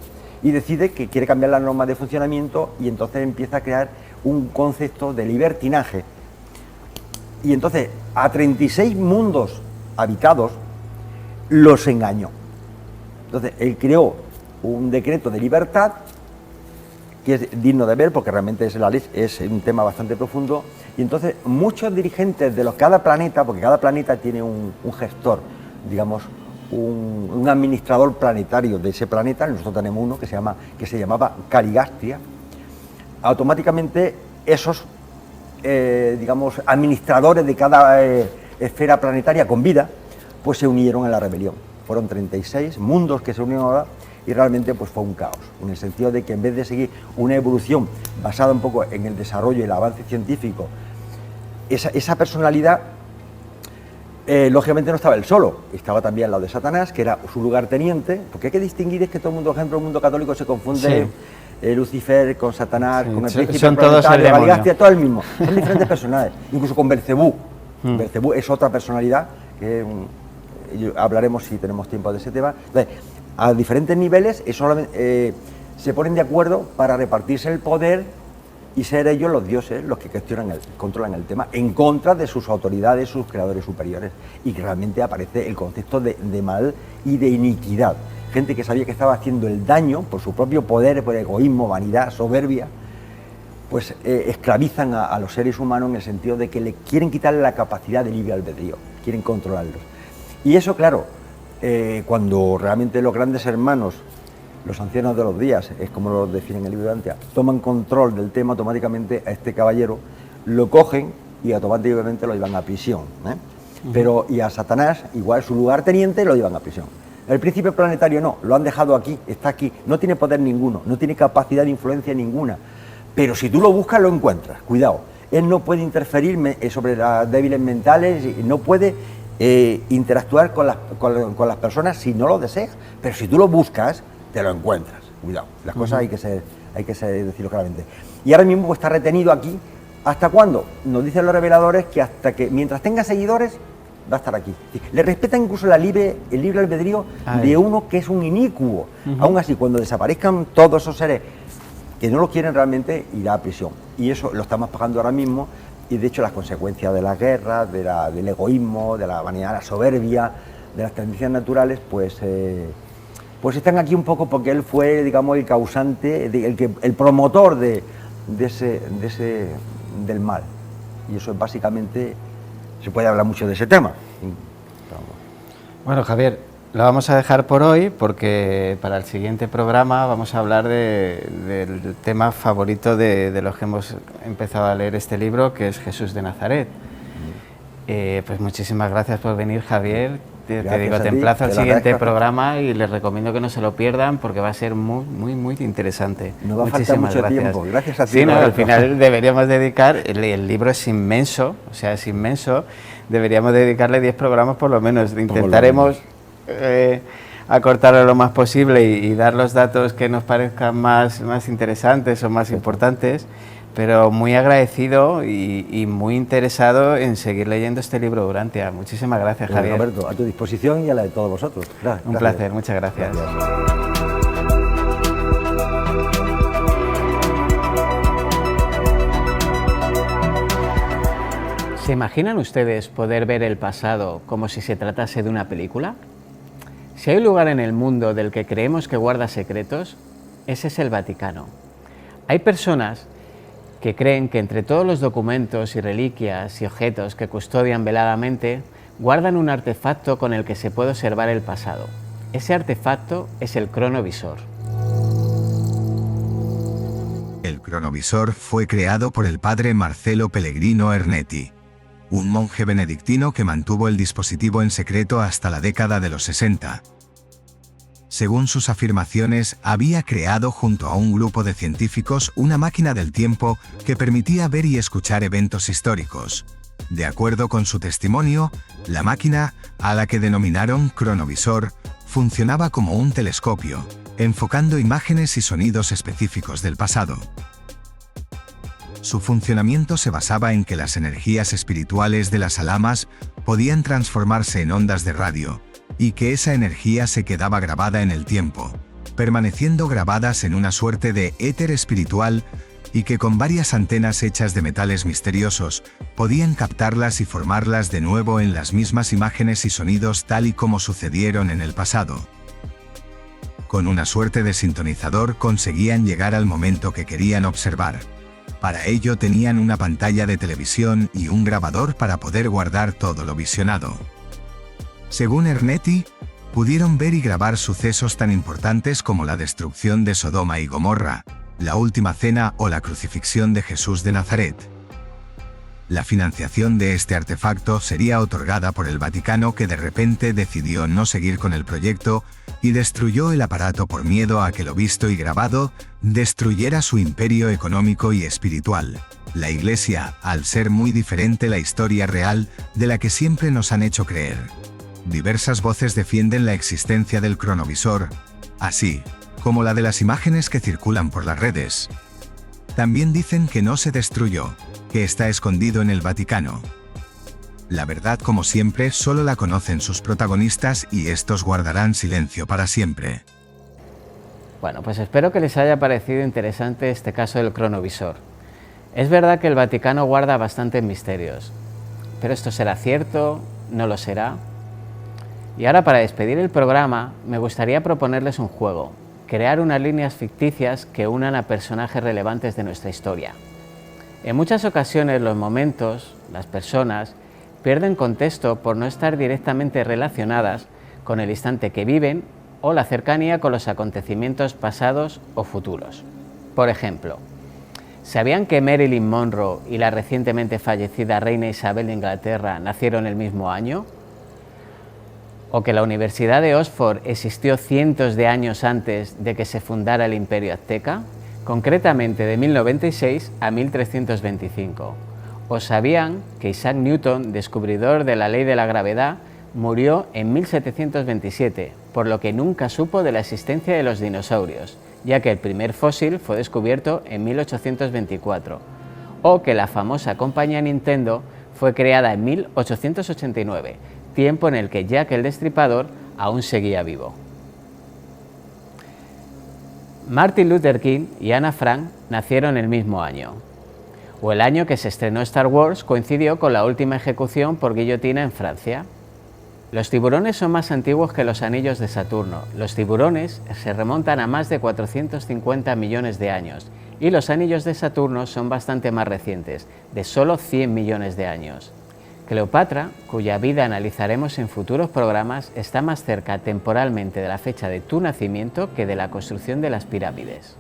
Y decide que quiere cambiar las normas de funcionamiento y entonces empieza a crear un concepto de libertinaje. Y entonces a 36 mundos habitados los engañó. Entonces él creó un decreto de libertad que es digno de ver porque realmente es un tema bastante profundo. Y entonces muchos dirigentes de cada planeta, porque cada planeta tiene un gestor, digamos, un administrador planetario de ese planeta, nosotros tenemos uno que se llamaba Caligastria. Automáticamente esos digamos, administradores de cada esfera planetaria con vida, pues se unieron a la rebelión. fueron 36 mundos que se unieron ahora, y realmente pues fue un caos, en el sentido de que en vez de seguir una evolución basada un poco en el desarrollo y el avance científico, esa personalidad, lógicamente no estaba él solo, estaba también al lado de Satanás, que era su lugarteniente, porque hay que distinguir, es que todo el mundo, por ejemplo, el mundo católico se confunde, Lucifer con Satanás, con el príncipe son todos el de demonio. Galicia, todo el mismo, son diferentes personajes, incluso con Belcebú. Belcebú es otra personalidad, que hablaremos si tenemos tiempo de ese tema. Entonces, a diferentes niveles se ponen de acuerdo para repartirse el poder y ser ellos los dioses los que controlan el tema, en contra de sus autoridades, sus creadores superiores, y que realmente aparece el concepto de mal y de iniquidad. Gente que sabía que estaba haciendo el daño por su propio poder, por egoísmo, vanidad, soberbia, pues esclavizan a los seres humanos en el sentido de que le quieren quitar la capacidad de libre albedrío, quieren controlarlos. Y eso, claro, cuando realmente los grandes hermanos, los ancianos de los días, es como lo define en el libro de Antia, toman control del tema, automáticamente a este caballero lo cogen y automáticamente lo llevan a prisión, Pero, y a Satanás, igual su lugarteniente, lo llevan a prisión. El príncipe planetario no, lo han dejado aquí, está aquí, no tiene poder ninguno, no tiene capacidad de influencia ninguna, pero si tú lo buscas lo encuentras, cuidado. Él no puede interferir sobre las débiles mentales, no puede interactuar con las personas si no lo deseas, pero si tú lo buscas, te lo encuentras, cuidado. Las cosas hay que decirlo claramente. Y ahora mismo pues, está retenido aquí, ¿hasta cuándo? Nos dicen los reveladores que hasta que, mientras tenga seguidores, va a estar aquí. Le respetan incluso el libre albedrío de uno que es un inicuo. Aún así, cuando desaparezcan todos esos seres que no lo quieren realmente, irá a prisión. Y eso lo estamos pagando ahora mismo, y de hecho las consecuencias de las guerras, del egoísmo, de la vanidad, la soberbia, de las tendencias naturales, pues están aquí un poco porque él fue, digamos, el causante, el promotor del mal. Y eso es básicamente, se puede hablar mucho de ese tema. Bueno, Javier, lo vamos a dejar por hoy porque para el siguiente programa vamos a hablar del tema favorito de los que hemos empezado a leer este libro, que es Jesús de Nazaret. Pues muchísimas gracias por venir, Javier. Te digo, te emplazo al siguiente programa y les recomiendo que no se lo pierdan porque va a ser muy, muy, muy interesante. Nos va a faltar mucho tiempo. Gracias a ti. Sí, no, al final deberíamos dedicar, el libro es inmenso, o sea, es inmenso, deberíamos dedicarle 10 programas por lo menos. Intentaremos acortarlo lo más posible y dar los datos que nos parezcan más interesantes o más importantes, pero muy agradecido y muy interesado en seguir leyendo este libro durante. Muchísimas gracias, Javier. Roberto, a tu disposición y a la de todos vosotros. Un placer, muchas gracias. ¿Se imaginan ustedes poder ver el pasado como si se tratase de una película? Si hay un lugar en el mundo del que creemos que guarda secretos, ese es el Vaticano. Hay personas que creen que entre todos los documentos y reliquias y objetos que custodian veladamente, guardan un artefacto con el que se puede observar el pasado. Ese artefacto es el cronovisor. El cronovisor fue creado por el padre Marcello Pellegrino Ernetti, un monje benedictino que mantuvo el dispositivo en secreto hasta la década de los 60. Según sus afirmaciones, había creado junto a un grupo de científicos una máquina del tiempo que permitía ver y escuchar eventos históricos. De acuerdo con su testimonio, la máquina, a la que denominaron cronovisor, funcionaba como un telescopio, enfocando imágenes y sonidos específicos del pasado. Su funcionamiento se basaba en que las energías espirituales de las almas podían transformarse en ondas de radio, y que esa energía se quedaba grabada en el tiempo, permaneciendo grabadas en una suerte de éter espiritual, y que con varias antenas hechas de metales misteriosos, podían captarlas y formarlas de nuevo en las mismas imágenes y sonidos tal y como sucedieron en el pasado. Con una suerte de sintonizador conseguían llegar al momento que querían observar. Para ello tenían una pantalla de televisión y un grabador para poder guardar todo lo visionado. Según Ernetti, pudieron ver y grabar sucesos tan importantes como la destrucción de Sodoma y Gomorra, la última cena o la crucifixión de Jesús de Nazaret. La financiación de este artefacto sería otorgada por el Vaticano, que de repente decidió no seguir con el proyecto y destruyó el aparato por miedo a que lo visto y grabado destruyera su imperio económico y espiritual. La Iglesia, al ser muy diferente la historia real de la que siempre nos han hecho creer. Diversas voces defienden la existencia del cronovisor, así como la de las imágenes que circulan por las redes. También dicen que no se destruyó, que está escondido en el Vaticano. La verdad, como siempre, solo la conocen sus protagonistas y estos guardarán silencio para siempre. Bueno, pues espero que les haya parecido interesante este caso del cronovisor. Es verdad que el Vaticano guarda bastantes misterios, pero ¿esto será cierto? ¿No lo será? Y ahora, para despedir el programa, me gustaría proponerles un juego: crear unas líneas ficticias que unan a personajes relevantes de nuestra historia. En muchas ocasiones los momentos, las personas, pierden contexto por no estar directamente relacionadas con el instante que viven o la cercanía con los acontecimientos pasados o futuros. Por ejemplo, ¿sabían que Marilyn Monroe y la recientemente fallecida reina Isabel de Inglaterra nacieron el mismo año? ¿O que la Universidad de Oxford existió cientos de años antes de que se fundara el Imperio Azteca? Concretamente de 1096 a 1325. ¿O sabían que Isaac Newton, descubridor de la ley de la gravedad, murió en 1727, por lo que nunca supo de la existencia de los dinosaurios, ya que el primer fósil fue descubierto en 1824? ¿O que la famosa compañía Nintendo fue creada en 1889, tiempo en el que Jack el Destripador aún seguía vivo? Martin Luther King y Ana Frank nacieron el mismo año. O el año que se estrenó Star Wars coincidió con la última ejecución por guillotina en Francia. Los tiburones son más antiguos que los anillos de Saturno. Los tiburones se remontan a más de 450 millones de años y los anillos de Saturno son bastante más recientes, de solo 100 millones de años. Cleopatra, cuya vida analizaremos en futuros programas, está más cerca temporalmente de la fecha de tu nacimiento que de la construcción de las pirámides.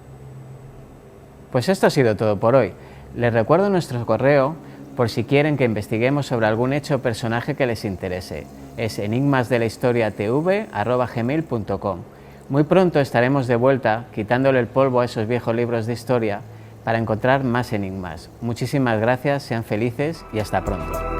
Pues esto ha sido todo por hoy. Les recuerdo nuestro correo por si quieren que investiguemos sobre algún hecho o personaje que les interese. Es enigmasdelahistoria.tv@gmail.com. Muy pronto estaremos de vuelta quitándole el polvo a esos viejos libros de historia para encontrar más enigmas. Muchísimas gracias, sean felices y hasta pronto.